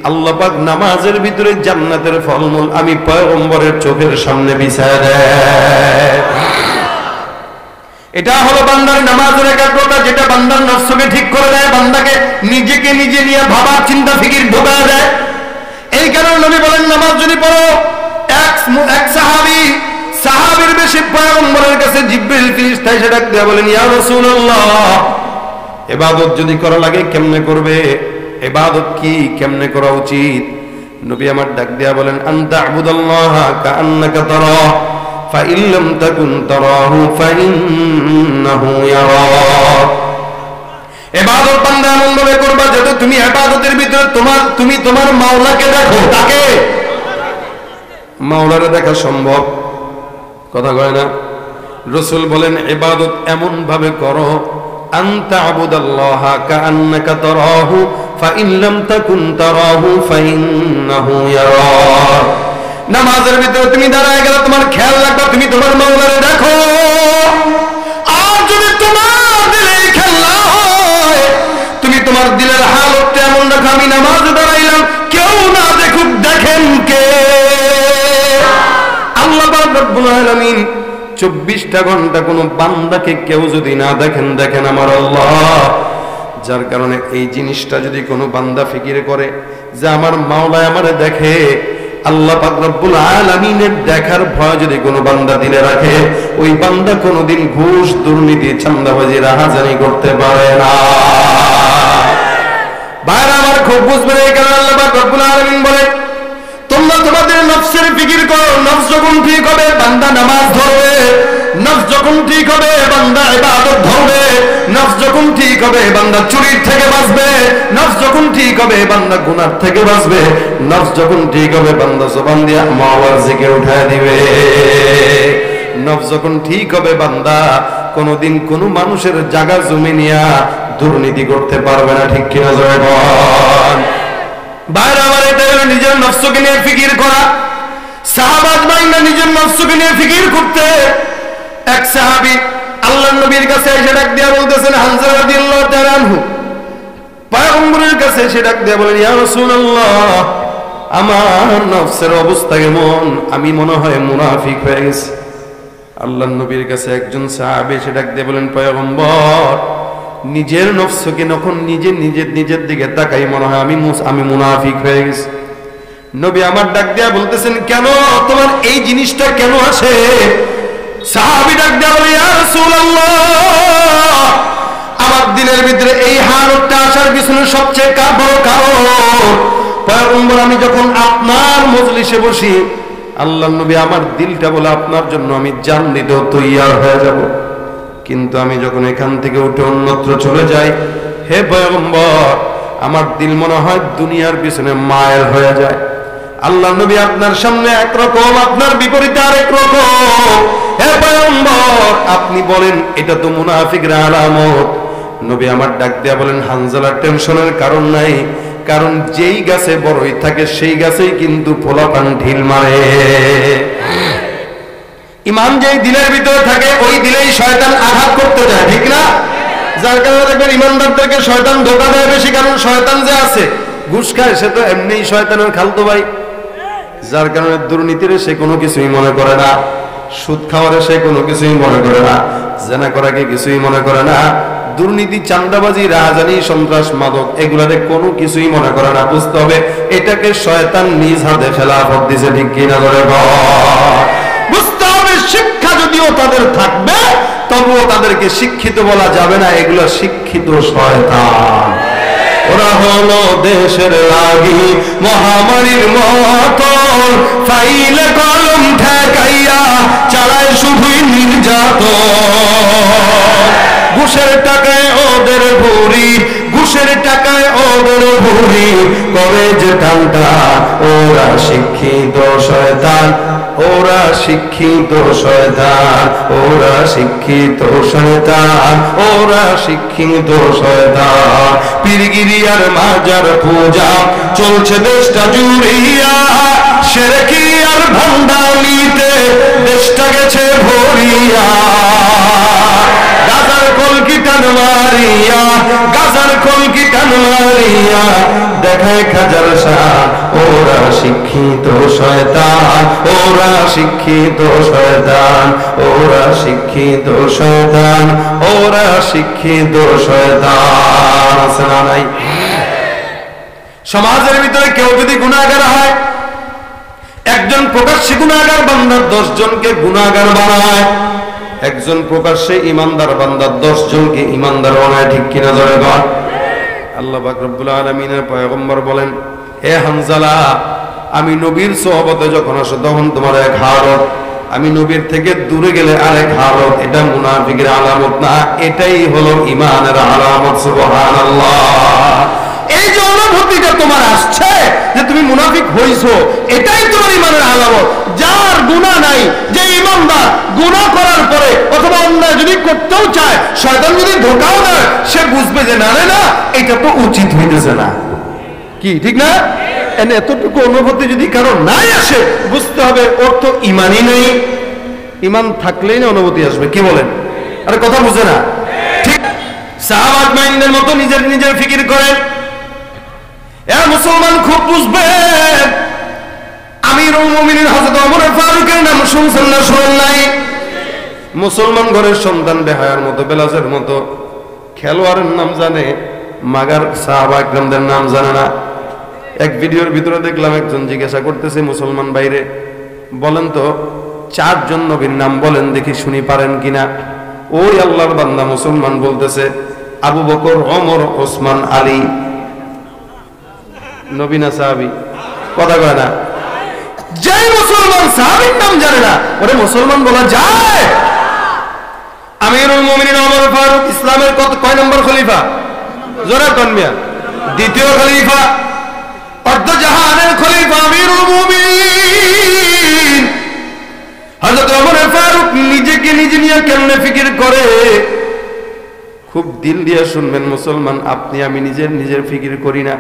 আল্লাহ পাক নামাজের ভিতরে জান্নাতের ফলমূল আমি পয়গম্বরের চোখের সামনে বিছায় দেয়। এটা হলো বান্দার নামাজের একাগ্রতা, যেটা বান্দার নফসকে ঠিক করে দেয়, বান্দাকে নিজেকে নিজে নিয়ে ভাবার চিন্তা ফিকির ঢোকায় দেয়। এই কারণে নবী বলেন, নামাজ যদি পড়ো, এক সাহাবীর বেশি পয়গম্বরের কাছে জিবরিল ফেরেশতা এসে ডাক দিয়ে বলেন, ইয়া রাসূলুল্লাহ, ইবাদত যদি করা লাগে কেমনে করবে? ইবাদত কি, কেমনে করা উচিত? নবী আমার ডাক দিয়া বলেন, আনতা আবুদাল্লাহা কাআন্নাকা তারা ফাইন লাম তাকুন তারাহু ফাইন্নাহু ইয়ারাক। ইবাদত বান্দা এমন ভাবে করবা যাতে তুমি ইবাদতের ভিতরে তুমি তোমার মাওলাকে দেখো। তাকে মাওলারে দেখা সম্ভব? কথা কয় না? রাসূল বলেন, ইবাদত এমন ভাবে করো, আনতা আবুদাল্লাহা কাআন্নাকা তারাহু ফাইন লাম তাকুন তারাহু ফাইন্নাহু ইয়ারাক। নামাজের ভিতরে তুমি দাঁড়ায় গেলে তোমার খেয়াল রাখবা তুমি তোমার মাওলারে দেখো। আর যদি তোমার দিলে খেয়াল না হয়, তুমি তোমার দিলের হালতটা এমন রাখো, আমি নামাজে দাঁড়াইলাম, কেউ না দেখুক, দেখেন কে? আল্লাহ পাক রব্বুল আলামিন 24টা ঘন্টা কোন বান্দাকে কেউ যদি না দেখেন, দেখেন আমার আল্লাহ। যার কারণে এই জিনিসটা যদি কোনো বান্দা ফিকির করে যে আমার মাওলা আমারে দেখে, আল্লাহ পাক রব্বুল আলামিনের দেখার ভয় যদি কোনো বান্দা দিলে রাখে, ওই বান্দা কোনোদিন ঘুষ, দুর্নীতি, চাঁদাবাজি, রাহাজানি করতে পারে না। ভাইরা আমার খুব বুঝবেন, এই কারণে আল্লাহ পাক রব্বুল আলামিন বলে, তোমরা তোমাদের নফসের ফিকির করো। নফস যখন ঠিক হবে বান্দা নামাজ ধরবে, নফস যখন ঠিক হবে বান্দা ইবাদত ধরবে, নফস যখন ঠিক হবে বান্দা চুরির থেকে বাঁচবে, নফস যখন ঠিক হবে বান্দা গুনাহ থেকে বাঁচবে, নফস যখন ঠিক হবে বান্দা জবান দিয়ে মাওলার জিকির উঠায় দিবে, নফস যখন ঠিক হবে বান্দা কোনোদিন কোনো মানুষের জায়গা জমি নিয়ে দুর্নীতি করতে পারবে না। ঠিক কিনা জয় বল? বাইরে আমার এটা হলো নিজের নফসকে নিয়ে ফিকির করা। সাহাবাজ বাইনা নিজের নফসকে নিয়ে ফিকির করতে। এক সাহাবী আল্লাহর নবীর কাছে এসে ডাক দিয়া বলতেছেন, হানজালা রাদিয়াল্লাহু তাআলা আনহু পয়গম্বরের কাছে এসে ডাক দিয়া বলেন, ইয়া রাসূলুল্লাহ, আমার নফসের অবস্থা কেমন? আমি মনে হয় মুনাফিক হয়ে গেছি। আল্লাহর নবীর কাছে একজন সাহাবী এসে ডাক দিয়া বলেন, পয়গম্বর, নিজের নফসকে যখন নিজের দিকে তাকাই মনে হয় আমি মুনাফিক হয়ে গেছি। নবী আমার ডাক দিয়া বলতেছেন, কেন তোমার এই জিনিসটা কেন আসে? সাহাবী ডাক দিয়া বলে, ইয়া রাসূলুল্লাহ, আমার দিলের ভিতরে এই হালতটা আসার পিছনে সবচেয়ে বড় কারণ, পয়গম্বর, আমি যখন আপনার মজলিসে বসি, আল্লাহর নবী আমার দিলটা বলে আপনার জন্য আমি জান দিতেও তৈয়ার হয়ে যাব, কিন্তু আমি যখন এখান থেকে উঠে অন্যত্র চলে যাই, হে পয়গম্বর, আমার দিল মনে হয় দুনিয়ার পিছনে মায়ের হয়ে যায়। আল্লাহ নবী আপনার সামনে একরকম, আপনার বিপরীতে আরেক রকম। হে পয়গম্বর, আপনি বলেন এটা তো মুনাফিকের আলামত। নবী আমার ডাক দিয়া বলেন, হানজালার টেনশনের কারণ নাই, কারণ যেই গাছে বড়ই থাকে সেই গাছেই কিন্তু পোলাপান ঢিল মারে। ইমান যেই দিলের ভিতরে থাকে ওই দিলেই শয়তান আঘাত করতে যায়, ঠিক না? যার কারণে দেখবেন ইমানদারদেরকে শয়তান ধোঁকা দেয় বেশি, কারণ শয়তান যে আছে ঘুষ খায় সে তো এমনিই শয়তানের খালতো ভাই। যার কারণে দুর্নীতির সে কোনো কিছুই মনে করে না, সুদ খাওয়ারে সে কোনো কিছুই মনে করে না, জেনা করাকে কিছুই মনে করে না, দুর্নীতি, চাঁদাবাজি, রাহাজানি, সন্ত্রাস, মাদক এগুলাতে কোনো কিছুই মনে করে না। বুঝতে হবে এটাকে শয়তান নিজ হাতে খেলাফত দিছে, ঠিক কিনা করে বুঝতে হবে। শিক্ষা যদিও তাদের থাকবে তবুও তাদেরকে শিক্ষিত বলা যাবে না, এগুলো শিক্ষিত শয়তান। ওরা হলো দেশের লাগি মহামারীর মতন, ফাইলে কলম ঠেকাইয়া চালায় শুধুই নির্যাতন। ঘুষের টাকায় ওদের ভুরি, ঘুষের টাকায় ওদের ভুরি, করে যে টানটা ওরা শিক্ষিত শয়তান, ওরা শিক্ষিত শয়তান, ওরা শিক্ষিত শয়তান, ওরা শিক্ষিত শয়তান। পীরগিরি আর মাজার পূজা চলছে দেশটা জুড়িয়া, শিরকি আর ভণ্ডামিতে দেশটা গেছে ভরিয়া। গাজার কলকি টান মারিয়া, গাজার কলকি টান মারিয়া দেখায় খাজার শান, ওরা শিক্ষিত শয়তান, ওরা শিক্ষিত শয়তান, ওরা শিক্ষিত শয়তান, ওরা শিক্ষিত শয়তান। আছে না নাই? সমাজের ভিতরে কেউ যদি গুনাহগার হয়, একজন প্রকাশ্যে গুনাহগার বান্দা 10 জনকে গুনাহগার বানায়, একজন প্রকাশ্যে ইমানদার বান্দা 10 জনকে ইমানদার বানায়। ঠিক কিনা জোরে বল। আল্লাহ পাক রব্বুল আলামিনের পয়গম্বর বলেন, হে হানজালা, আমি নবীর সোহবতে যখন আসো তখন তোমার এক হালত, আমি নবীর থেকে দূরে গেলে আরেক হালত। এটা মুনাফিকের আলামত না, এটাই হলো ঈমানের আলামত। সুবহানাল্লাহ। এই যে অনুভূতিটা তোমার আসছে যে তুমি মুনাফিক হইছো, এটাই তোমার ঈমানের আলামত। যার গুনাহ নাই, যে ঈমানদার, গুনাহ করার পরে অথবা অন্যায় যদি করতেও চায়, শয়তান যদি ধোঁকাও দেয়, সে বুঝবে যে না না, এটা তো উচিত হইতেছে না। কি ঠিক না? এতটুকু অনুভূতি যদি কারো নাই আসে, বুঝতে হবে ওর তো ঈমানই নেই। ঈমান থাকলেই না অনুভূতি আসবে। কি বলেন? আরে কথা বুঝে না? ঠিক সাহাবা আজমাইনদের মতো নিজের নিজের ফিকির করেন। এ মুসলমান খুব বুঝবেন, আমিরুল মুমিনিন হযরত ওমর ফারুকের নাম শুনছেন না শুনেন নাই? মুসলমান ঘরের সন্তান বেহায়ার মতো, বেলাজের মতো খেলোয়াড়ের নাম জানে, মাগার সাহাবা একরামদের নাম জানে না। এক ভিডিওর ভিতরে দেখলাম একজন জিজ্ঞাসা করতেছে মুসলমান বাইরে, বলেন তো 4 জন নবীর নাম বলেন দেখি, শুনি পারেন কিনা। ওই আল্লাহর বান্দা মুসলমান বলতেছে আবু বকর, ওমর, ওসমান, আলী। নবী না সাহাবী? কথা কয় না। যে মুসলমান সাহাবীর নাম জানে না, ওরে মুসলমান বলা যায়? আমিরুল মুমিনিন ওমর ফারুক ইসলামের কয় নম্বর খলিফা? জোরে কোন মিয়া? দ্বিতীয় খলিফা, অর্ধ জাহানের খলিফা আমিরুল মুমিনিন হযরত ওমর ফারুক নিজেকে নিজে নিয়ে কেমনে ফিকির করে, খুব দিল দিয়ে শুনবেন মুসলমান। আপনি আমি নিজের ফিকির করি না।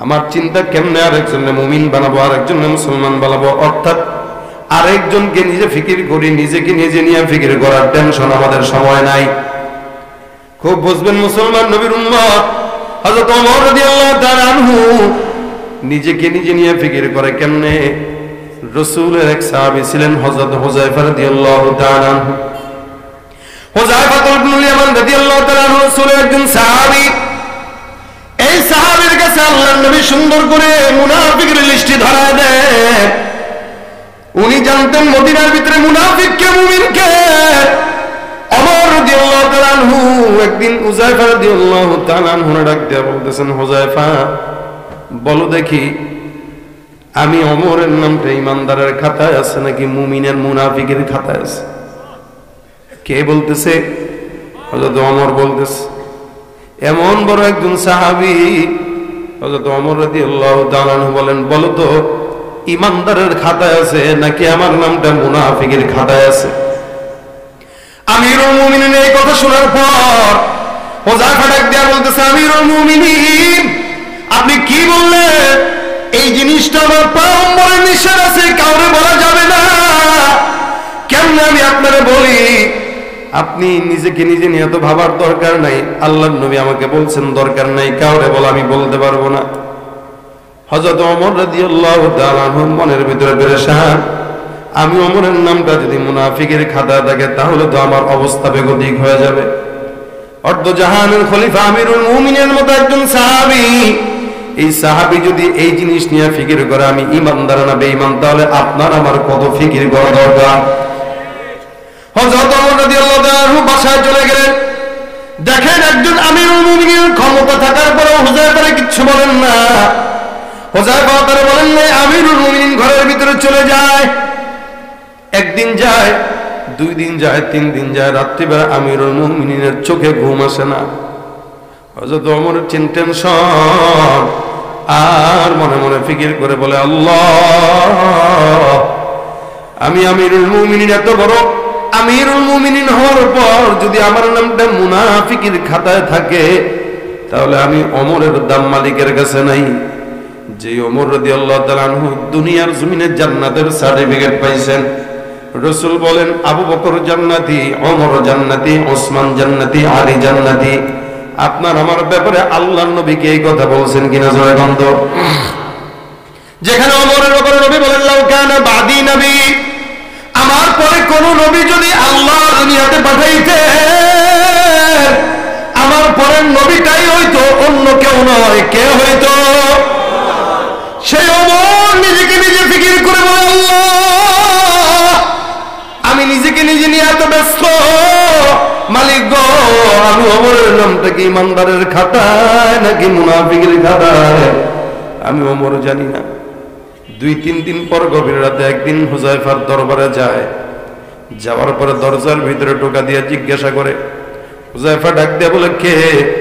আমার চিন্তা কেমনে আরেকজনকে মুমিন বানাবো, আরেকজনকে মুসলমান বানাবো, অর্থাৎ আরেকজনকে নিজে ফিকির করি, নিজেকে নিজে নিয়ে ফিকির করার টেনশন আমাদের সময় নাই। খুব বুঝবেন মুসলমান নবীর উম্মত হযরত ওমর রাদিয়াল্লাহু তাআলা আনহু নিজেকে নিজে নিয়ে ফিকির করে কেমনে। রাসূলের এক সাহাবী ছিলেন হযরত হুযায়ফা রাদিয়াল্লাহু তাআলা আনহু। হুযায়ফা ইবনুল ইয়ামান রাদিয়াল্লাহু তাআলা আনহু রাসূলের একজন সাহাবী। এই সাহাবীর কাছে আল্লাহর নবী সুন্দর করে মুনাফিকের লিস্টি ধরায় দেন। উনি জানতেন মদিনার ভিতরে মুনাফিক কে, মুমিন কে। ওমর রাদিয়াল্লাহু তাআলা আনহু একদিন হুযায়ফা রাদিয়াল্লাহু তাআলা আনহু ডাক দিয়ে বলতেছেন, হুযায়ফা বলো দেখি, আমি ওমরের নামটা ইমানদারের খাতায় আছে নাকি মুমিনের মুনাফিকের খাতায় আছে? কে বলতেছে? হযরত ওমর বলতেছে। এমন বড় একজন সাহাবী হযরত ওমর রাদিয়াল্লাহু তাআলা আনহু বলেন, বলো তো ইমানদারের খাতায় আছে নাকি আমার নামটা মুনাফিকের খাতায় আছে? আমিরুল মুমিনিন এই কথা শোনার পর হুযায়ফা ডাক দিয়া বলতেছে, আমিরুল মুমিনিন আপনি কি বললেন? এই জিনিসটা আমার পয়গম্বরের নিষেধ আছে, কাউরে বলা যাবে না। কেমনে আমি আপনারে বলি? আপনি নিজেকে নিজে নিয়ে তো ভাবার দরকার নাই। আল্লাহর নবী আমাকে বলছেন দরকার নাই, কাউরে বলা আমি বলতে পারবো না। হযরত ওমর রাদিয়াল্লাহু তাআলা আনহু মনের ভিতরে পেরেশান, আমি ওমরের নামটা যদি মুনাফিকের খাতায় থাকে তাহলে তো আমার অবস্থা বেগতিক হয়ে যাবে। অর্ধ জাহানের খলিফা আমিরুল মুমিনের মতো একজন সাহাবী, এই সাহাবী যদি এই জিনিস নিয়ে ফিকির করে আমি ঈমানদার না বেঈমান, তাহলে আপনার আমার কত ফিকির করা দরকার। হযরত ওমর রাদিয়াল্লাহু তাআলা আনহু বাসায় চলে গেলেন। দেখেন একজন আমিরুল মুমিনের ক্ষমতা থাকার পরেও হুযায়ফারে কিচ্ছু বলেন না। হুযায়ফা তারে বলেন না, আমিরুল মুমিনিন ঘরের ভিতরে চলে যায়। একদিন যায়, 2 দিন যায়, 3 দিন যায়, রাত্রিবেলা আমিরুল মুমিনিনের চোখে ঘুম আসে না। হযরত ওমরের টেনশন, আর মনে মনে ফিকির করে বলে, আল্লাহ, আমি আমিরুল মুমিনিন, এত বড় আমিরুল মুমিনিন হওয়ার পর যদি আমার নামটা মুনাফিকের খাতায় থাকে, তাহলে আমি ওমরের দাম মালিকের কাছে নাই। যে ওমর রাদিয়াল্লাহু তাআলা আনহু দুনিয়ার জমিনে জান্নাতের সার্টিফিকেট পাইছেন। রাসূল বলেন আবু বকর জান্নাতি, ওমর জান্নাতি, ওসমান জান্নাতি, আলী জান্নাতি। আপনার আমার ব্যাপারে আল্লাহর নবীকে এই কথা বলছেন কিনা জোরে গন্ধ? যেখানে ওমরের ব্যাপারে নবী বলেন লাউ কানা বাদি নবী, আমার পরে কোন নবী যদি আল্লাহ দুনিয়াতে পাঠাইতে, আমার পরের নবীটাই হইতো, অন্য কেউ নয়। কে হইতো? সেই ওমর নিজেকে নিজে ফিকির করে বলে আল্লাহ, আমি নিজেকে নিজে নিয়ে এত ব্যস্ত, মালিক গো আমি ওমরের নামটা কি ইমানদারের খাতায় নাকি মুনাফিকের খাতায় আমি ওমর জানি না। 2-3 দিন পর গভীর রাতে একদিন হুযায়ফার দরবারে যায়। যাওয়ার পরে দরজার ভিতরে টোকা দিয়ে জিজ্ঞাসা করে, হুযায়ফা ডাক দিয়ে বলে কে?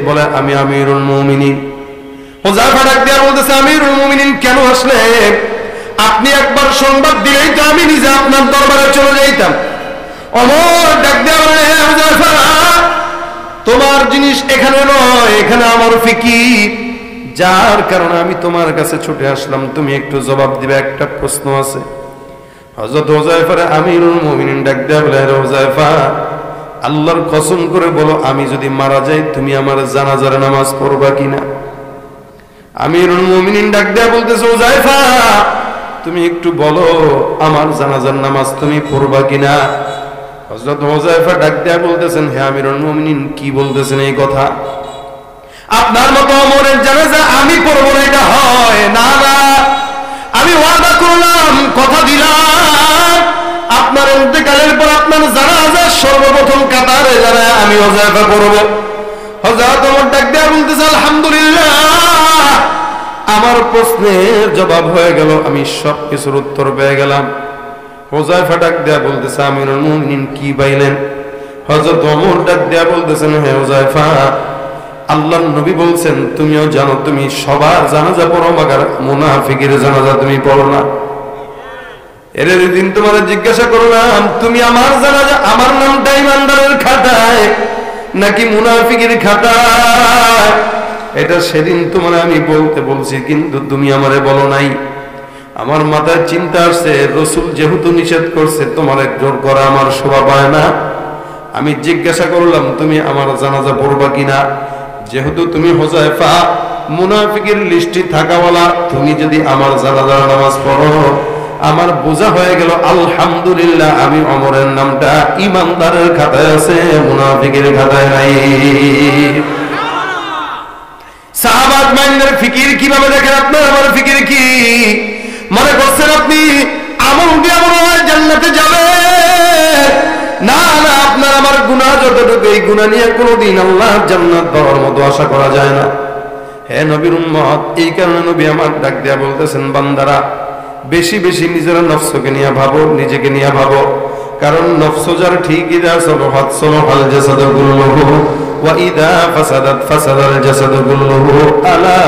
বলে আমি আমিরুল মুমিনিন। হুযায়ফা ডাক দিয়ে বলতেছে আমিরুল মুমিনিন কেন আসলেন? আপনি একবার সংবাদ দিলেই তো আমি নিজে আপনার দরবারে চলে যাইতাম। ওমর ডাক দিয়ে বলে হুযায়ফা, তোমার জিনিস এখানে নয়, এখানে আমার ফিকির, যার কারণে আমি তোমার কাছে ছুটে আসলাম। তুমি একটু জবাব দিবে, একটা প্রশ্ন আছে। হযরত হুযায়ফা আমিরুল মুমিনিন ডাক দিয়ে বলে হুযায়ফা, আল্লাহর কসম করে বলো আমি যদি মারা যাই তুমি আমার জানাজার নামাজ পড়বা কিনা? আমিরুল মুমিনিন ডাক দিয়ে বলতেছে হুযায়ফা, তুমি একটু বলো আমার জানাজার নামাজ তুমি পড়বা কিনা? হযরত হুযায়ফা ডাক দিয়ে বলতেছেন হে আমিরুল মুমিনিন, কি বলতেছেন এই কথা? আপনার মতো ওমরের জানাজা আমি পড়ব না, এটা হয় না। না, আমি ওয়াদা করলাম, কথা দিলাম, আপনার ইন্তেকালের পর আপনার জানাজা সর্বপ্রথম কাতারে যারা আমি হুযায়ফা পড়ব। হযরত ওমর ডাক দিয়ে বলতেছে আলহামদুলিল্লাহ, আমার প্রশ্নের জবাব হয়ে গেল, আমি সব কিছুর উত্তর পেয়ে গেলাম। হুযায়ফা ডাক দিয়ে বলতেছে আমিরুল মুমিনিন কি পাইলেন? হযরত ওমর ডাক দিয়ে বলতেছেন হে হুযায়ফা, আল্লাহর নবী বলছেন তুমিও জানো তুমি সবার জানাজা পড়ো, মাগার মুনাফিকের জানাজা তুমি পড়ো না। এর দিন তোমার জিজ্ঞাসা করলাম তুমি আমার জানাজা, আমার নামটা ইমানদারের খাতায় নাকি মুনাফিকের খাতায়, এটা সেদিন তোমার আমি বলতে বলছি, কিন্তু তুমি আমারে বলো নাই। আমার মাথায় চিন্তা আসছে রাসূল যেহেতু নিষেধ করছে তোমার জোর করা আমার শোভা পায় না। আমি জিজ্ঞাসা করলাম তুমি আমার জানাজা পড়বা কিনা? যেহেতু তুমি হুযায়ফা মুনাফিকের লিস্টে থাকাওয়ালা, তুমি যদি আমার জানাজার নামাজ পড়ো, আমার বোঝা হয়ে গেল আলহামদুলিল্লাহ আমি ওমরের নামটা ইমানদারের খাতায় আছে, মুনাফিকের খাতায় নাই। সাহাবা আজমাইনদের ফিকির কিভাবে দেখেন? আপনার আমার ফিকির কি মনে করছেন আপনি আমল দিয়ে মনে হয় জান্নাতে যাবে? না না, আপনার আমার গুনাহ যতটুকু, এই গুনাহ নিয়ে কোনোদিন আল্লাহর জান্নাত পাওয়ার মতো আশা করা যায় না। হে নবীর উম্মত, এই কারণে নবী আমার ডাক দিয়া বলতেছেন বান্দারা বেশি বেশি নিজের নফসকে নিয়ে ভাবো, নিজেকে নিয়ে ভাবো, কারণ নফস যার ঠিক ইদা সলহাত সলহাল জাসাদু কুল্লুহু ওয়া ইদা ফাসাদাত ফাসাদাল জাসাদু কুল্লুহু আলা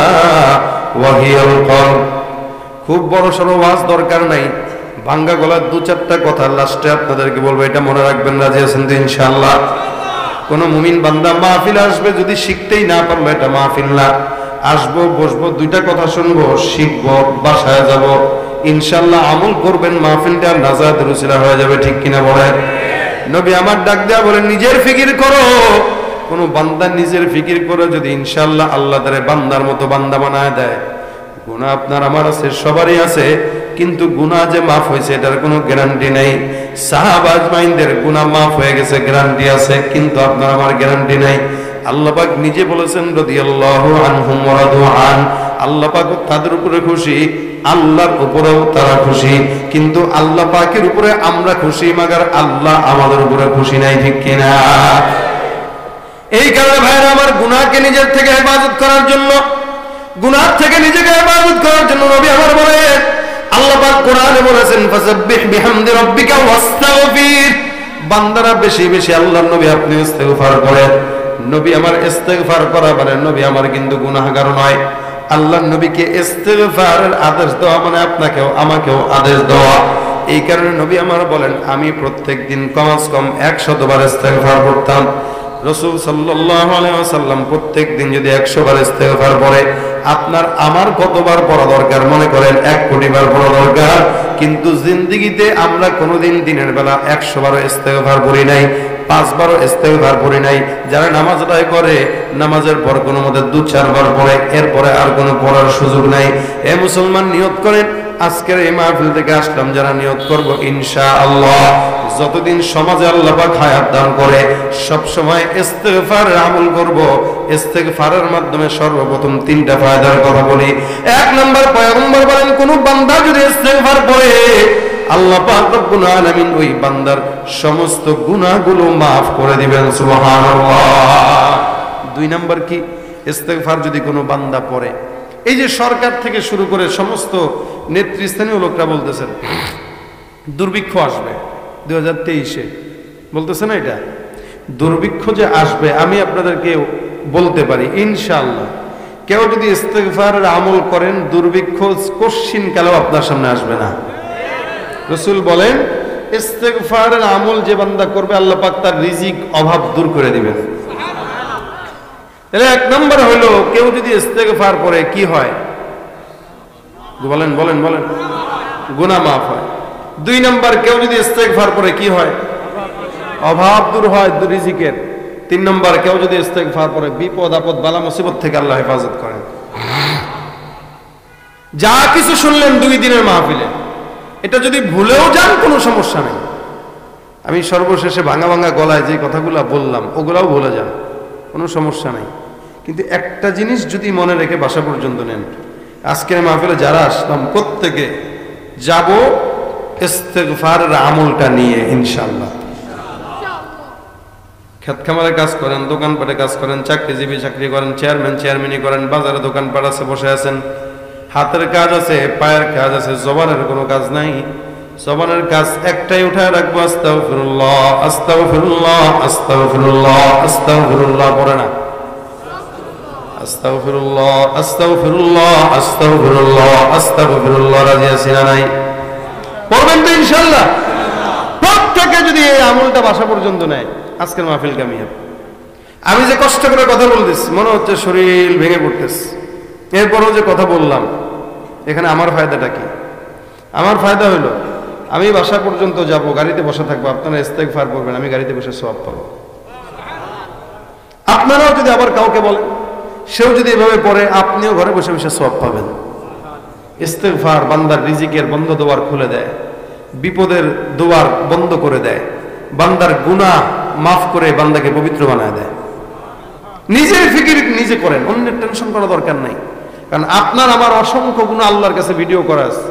ওয়া হিয়াল কলব। খুব বড় সড় ওয়াজ দরকার নাই, ভাঙ্গা গলার 2-4টা কথা লাস্টে আপনাদেরকে বলবো, এটা মনে রাখবেন। রাজি আছেন তো ইনশাআল্লাহ? কোন মুমিন বান্দা মাহফিল আসবে, যদি শিখতেই না পারলো এটা মাহফিল না। আসবো, বসবো, 2টা কথা শুনবো, শিখবো, বাসায় যাব, ইনশাআল্লাহ আমল করবেন, মাহফিলটা নাজাতের উসিলা হয়ে যাবে। ঠিক কিনা বলেন? নবী আমার ডাক দেয়া বলেন নিজের ফিকির করো। কোন বান্দা নিজের ফিকির করে যদি ইনশাআল্লাহ আল্লাহ তারে বান্দার মতো বান্দা বানায় দেয়। গুনাহ আপনার আমার আছে, সবারই আছে, কিন্তু গুনাহ যে মাফ হয়েছে এটার কোনো গ্যারান্টি নেই। সাহাবা আজমাইনদের গুনাহ মাফ হয়ে গেছে, গ্যারান্টি আছে, কিন্তু আপনার আমার গ্যারান্টি নাই। আল্লাহ পাক নিজে বলেছেন রাদিয়াল্লাহু আনহুম ওয়া রাদু আন, আল্লাহ পাক তাদের উপরে খুশি, আল্লাহর উপরেও তারা খুশি, কিন্তু আল্লাহ পাকের উপরে আমরা খুশি, মাগার আল্লাহ আমাদের উপরে খুশি নাই। ঠিক কিনা? এই কারণে ভাইরা আমার, গুনাহকে নিজের থেকে হেফাজত করার জন্য, গুনাহ থেকে নিজেকে হেফাজত করার জন্য নবী আমার বলেন, আল্লাহ পাক কোরআনে বলেছেন ফাসাব্বিহ বিহামদি রাব্বিকা ওয়াস্তাগফির। বান্দারা বেশি বেশি আল্লাহর নবী আপনি ইস্তেগফার করেন। নবী আমার ইস্তেগফার করা মানে নবী আমার কিন্তু গুনাহগার নয়। আল্লাহর নবীকে ইস্তেগফারের আদেশ দেওয়া মানে আপনাকেও আমাকেও আদেশ দেওয়া। এই কারণে নবী আমার বলেন আমি প্রত্যেকদিন কমাস কম 100 বার ইস্তেগফার করতাম। রাসূল সাল্লাল্লাহু আলাইহি ওয়াসাল্লাম প্রত্যেকদিন যদি 100 বার ইস্তেগফার পড়ে, আপনার আমার কতবার পড়া দরকার? মনে করেন 1 কোটি বার পড়া দরকার, কিন্তু জিন্দেগিতে আমরা কোনোদিন দিনের বেলা 100 বার ইস্তেগফার পড়ি নাই। 5 বারও ইস্তেগফার পড়ি নাই। যারা নামাজ আদায় করে নামাজের পর কোনো মতে 2-4 বার পড়ে, এরপরে আর কোনো পড়ার সুযোগ নাই। এ মুসলমান নিয়ত করেন, আজকের এই মাহফিল থেকে আসলাম যারা নিয়ত করব ইনশাআল্লাহ যতদিন সমাজে আল্লাহ পাক হায়াত দান করে সব সময় ইস্তেগফারের আমল করব। ইস্তেগফারের মাধ্যমে সর্বপ্রথম 3টা ফায়দার কথা বলি। 1 নম্বর, পয়গম্বর বলেন কোন বান্দা যদি ইস্তেগফার পড়ে আল্লাহ পাক রব্বুল আলামিন ওই বান্দার সমস্ত গুনাহগুলো maaf করে দিবেন, সুবহানাল্লাহ। 2 নম্বর কি, ইস্তেগফার যদি কোনো বান্দা পড়ে, এই যে সরকার থেকে শুরু করে সমস্ত নেতৃস্থানীয় লোকরা বলতেছেন দুর্ভিক্ষ আসবে 2023-এ, বলতেছে না এটা দুর্ভিক্ষ যে আসবে, আমি আপনাদেরকে বলতে পারি ইনশাআল্লাহ কেউ যদি ইস্তেগফারের আমল করেন দুর্ভিক্ষ কোশ্চিন কালেও আপনার সামনে আসবে না। রাসূল বলেন ইস্তেগফারের আমল যে বান্দা করবে আল্লাহ পাক তার রিজিক অভাব দূর করে দিবেন। এর 1 নম্বর হলো কেউ যদি ইস্তেগফার করে কি হয়, বলেন বলেন বলেন, গুনাহ মাফ হয়। 2 নম্বর কেউ যদি ইস্তেগফার করে কি হয়, অভাব দূর হয় রিজিকের। 3 নম্বর কেউ যদি ইস্তেগফার করে বিপদ আপদ বালা মুসিবত থেকে আল্লাহ হেফাজত করেন। যা কিছু শুনলেন 2 দিনের মাহফিলে, এটা যদি ভুলেও যান কোনো সমস্যা নেই। আমি সর্বশেষে ভাঙা ভাঙা গলায় যে কথাগুলো বললাম ওগুলাও ভুলে যান, কোনো সমস্যা নাই। কিন্তু একটা জিনিস যদি মনে রেখে বাসা পর্যন্ত নেন, আজকের মাহফিলে যারা আসলাম প্রত্যেকে যাব ইস্তেগফারের আমলটা নিয়ে ইনশাআল্লাহ। খেত খামারে কাজ করেন, দোকানপাটে কাজ করেন, চাকরিজীবী চাকরি করেন, চেয়ারম্যানি করেন, বাজারে দোকানপাট আছে বসে আছেন, হাতের কাজ আছে, পায়ের কাজ আছে, জবানের কোনো কাজ নাই। জবানের কাজ একটাই উঠায় রাখবো, আস্তাগফিরুল্লাহ আস্তাগফিরুল্লাহ আস্তাগফিরুল্লাহ আস্তাগফিরুল্লাহ, পড়ে না আস্তাগফিরুল্লাহ আস্তাগফিরুল্লাহ আস্তাগফিরুল্লাহ আস্তাগফিরুল্লাহ, রাজি আছি না নাই? পড়বেন তো ইনশাআল্লাহ। প্রত্যেকে যদি এই আমলটা বাসা পর্যন্ত নেয় আজকের মাহফিল কামিয়াব। আমি যে কষ্ট করে কথা বলতেছি মনে হচ্ছে শরীর ভেঙে পড়তেছে, এরপরও যে কথা বললাম এখানে আমার ফায়দাটা কি? আমার ফায়দা হলো আমি বাসা পর্যন্ত যাব, গাড়িতে বসে থাকবো, আপনারা ইস্তেগফার করবেন, আমি গাড়িতে বসে সওয়াব পাবো। আপনারাও যদি আবার কাউকে বলেন, সেও যদি এভাবে পড়ে, আপনিও ঘরে বসে বসে সওয়াব পাবেন। ইস্তেগফার বান্দার রিজিকের বন্ধ দুয়ার খুলে দেয়, বিপদের দুয়ার বন্ধ করে দেয়, বান্দার গুনাহ মাফ করে বান্দাকে পবিত্র বানায় দেয়। নিজের ফিকির নিজে করেন, অন্যের টেনশন করা দরকার নাই। কারণ আপনার আমার অসংখ্য গুনাহ আল্লাহর কাছে ভিডিও করা আছে।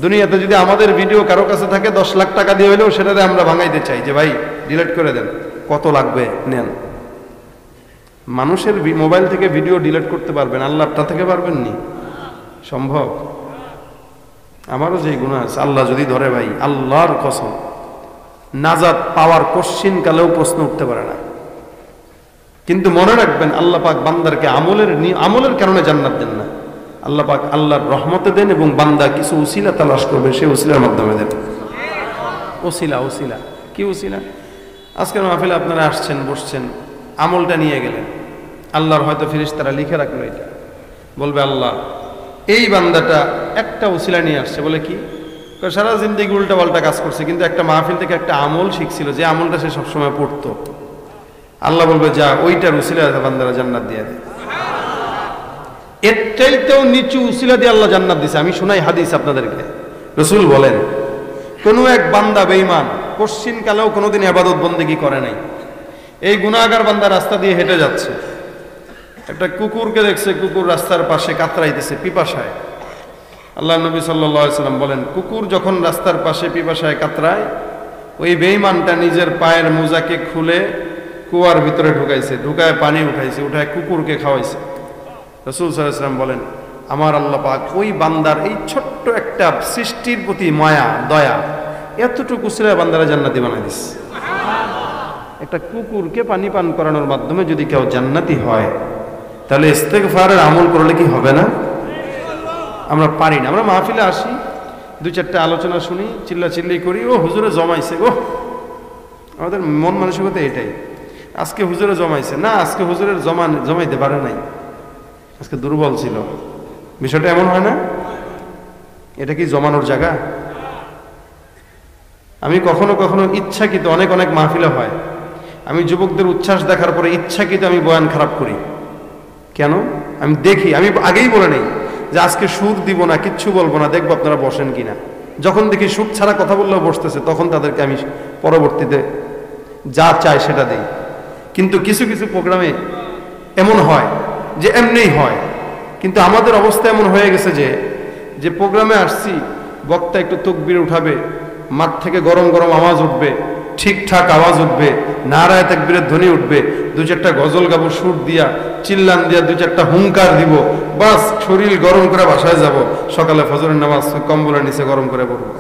দুনিয়াতে যদি আমাদের ভিডিও কারো কাছে থাকে 10 লাখ টাকা দিয়ে হলেও সেটাতে আমরা ভাঙাইতে চাই যে ভাই ডিলিট করে দেন, কত লাগবে নেন। মানুষের মোবাইল থেকে ভিডিও ডিলিট করতে পারবেন, আল্লাহরটা থেকে পারবেন নি? সম্ভব? আমারও যেই গুনাহ আছে আল্লাহ যদি ধরে ভাই, আল্লাহর কসম নাজাত পাওয়ার কোশ্চিন কালেও প্রশ্ন উঠতে পারে না। কিন্তু মনে রাখবেন আল্লাহ পাক বান্দারকে আমলের কারণে জান্নাত দেন না, আল্লাহ পাক আল্লাহর রহমতে দেন এবং বান্দা কিছু উসিলা তালাশ করবে, সেই উসিলার মাধ্যমে দেন। উসিলা উসিলা কি উসিলা? আজকের মাহফিলে আপনারা আসছেন, বসছেন, আমলটা নিয়ে গেলেন, আল্লাহর হয়তো ফেরেশতারা লিখে রাখলো, এটা বলবে আল্লাহ এই বান্দাটা একটা উসিলা নিয়ে আসছে, বলে কি সারা জিন্দেগি উল্টা পাল্টা কাজ করছে, কিন্তু একটা মাহফিল থেকে একটা আমল শিখছিল, যে আমলটা সে সবসময় পড়তো। আল্লাহ বলবে যা ওইটার উসিলা বান্দারা জান্নাত দিয়ে দেয়। এর চাইতেও নিচু উসিলা দিয়ে আল্লাহ জান্নাত দিছে। আমি শোনাই হাদিস আপনাদেরকে, রাসূল বলেন কোনো এক বান্দা বেঈমান কোশ্চিন কালেও কোনোদিন ইবাদত বন্দেগী করে নাই। এই গুনাহগার বান্দা রাস্তা দিয়ে হেঁটে যাচ্ছে, একটা কুকুরকে দেখছে, কুকুর রাস্তার পাশে কাতরাইতেছে পিপাসায়। আল্লাহ নবী সাল্লাল্লাহু আলাইহি সাল্লাম বলেন কুকুর যখন রাস্তার পাশে পিপাসায় কাতরায়, ওই বেঈমানটা নিজের পায়ের মোজাকে খুলে কুয়ার ভিতরে ঢুকাইছে, ঢুকায় পানি উঠাইছে, উঠায় কুকুরকে খাওয়াইছে। রাসূল সাল্লাল্লাহু আলাইহি সাল্লাম বলেন আমার আল্লাহ পাক ওই বান্দার এই ছোট্ট একটা সৃষ্টির প্রতি মায়া দয়া এতটুকু উসিলায় বান্দারা জান্নাতি বানাই দিচ্ছে। একটা কুকুরকে পানি পান করানোর মাধ্যমে যদি কেউ জান্নাতি হয়, তাহলে ইস্তেগফারের আমল করলে কি হবে না? আমরা পারি না, আমরা মাহফিলে আসি, 2-4টা আলোচনা শুনি, চিল্লাচিল্লি করি, ও হুজুরে জমাইছে, ও আমাদের মন মানসিকতা এটাই, আজকে হুজুরে জমাইছে না, আজকে হুজুরের জমাইতে পারে নাই, আজকে দুর্বল ছিল। বিষয়টা এমন হয় না? এটা কি জমানোর জায়গা? আমি কখনো কখনো ইচ্ছাকৃত অনেক মাহফিলে হয় আমি যুবকদের উচ্ছ্বাস দেখার পরে ইচ্ছাকৃত আমি বয়ান খারাপ করি। কেন? আমি দেখি, আমি আগেই বলে নেই যে আজকে সুর দিব না, কিচ্ছু বলবো না, দেখবো আপনারা বসেন কিনা। যখন দেখি সুর ছাড়া কথা বললেও বসতেছে, তখন তাদেরকে আমি পরবর্তীতে যা চাই সেটা দেই। কিন্তু কিছু কিছু প্রোগ্রামে এমন হয় যে এমনিই হয়, কিন্তু আমাদের অবস্থা এমন হয়ে গেছে যে প্রোগ্রামে আসছি, বক্তা একটু তকবির উঠাবে, মাঠ থেকে গরম গরম আওয়াজ উঠবে, ঠিকঠাক আওয়াজ উঠবে, নারায়ে তাকবীরের ধ্বনি উঠবে, দু চারটা গজল গাবো সুর দিয়া, চিল্লান দিয়া, দু চারটা হুঙ্কার দিব, বাস শরীর গরম করে বাসায় যাব, সকালে ফজরের নামাজ কম্বলের নিচে গরম করে পড়বো।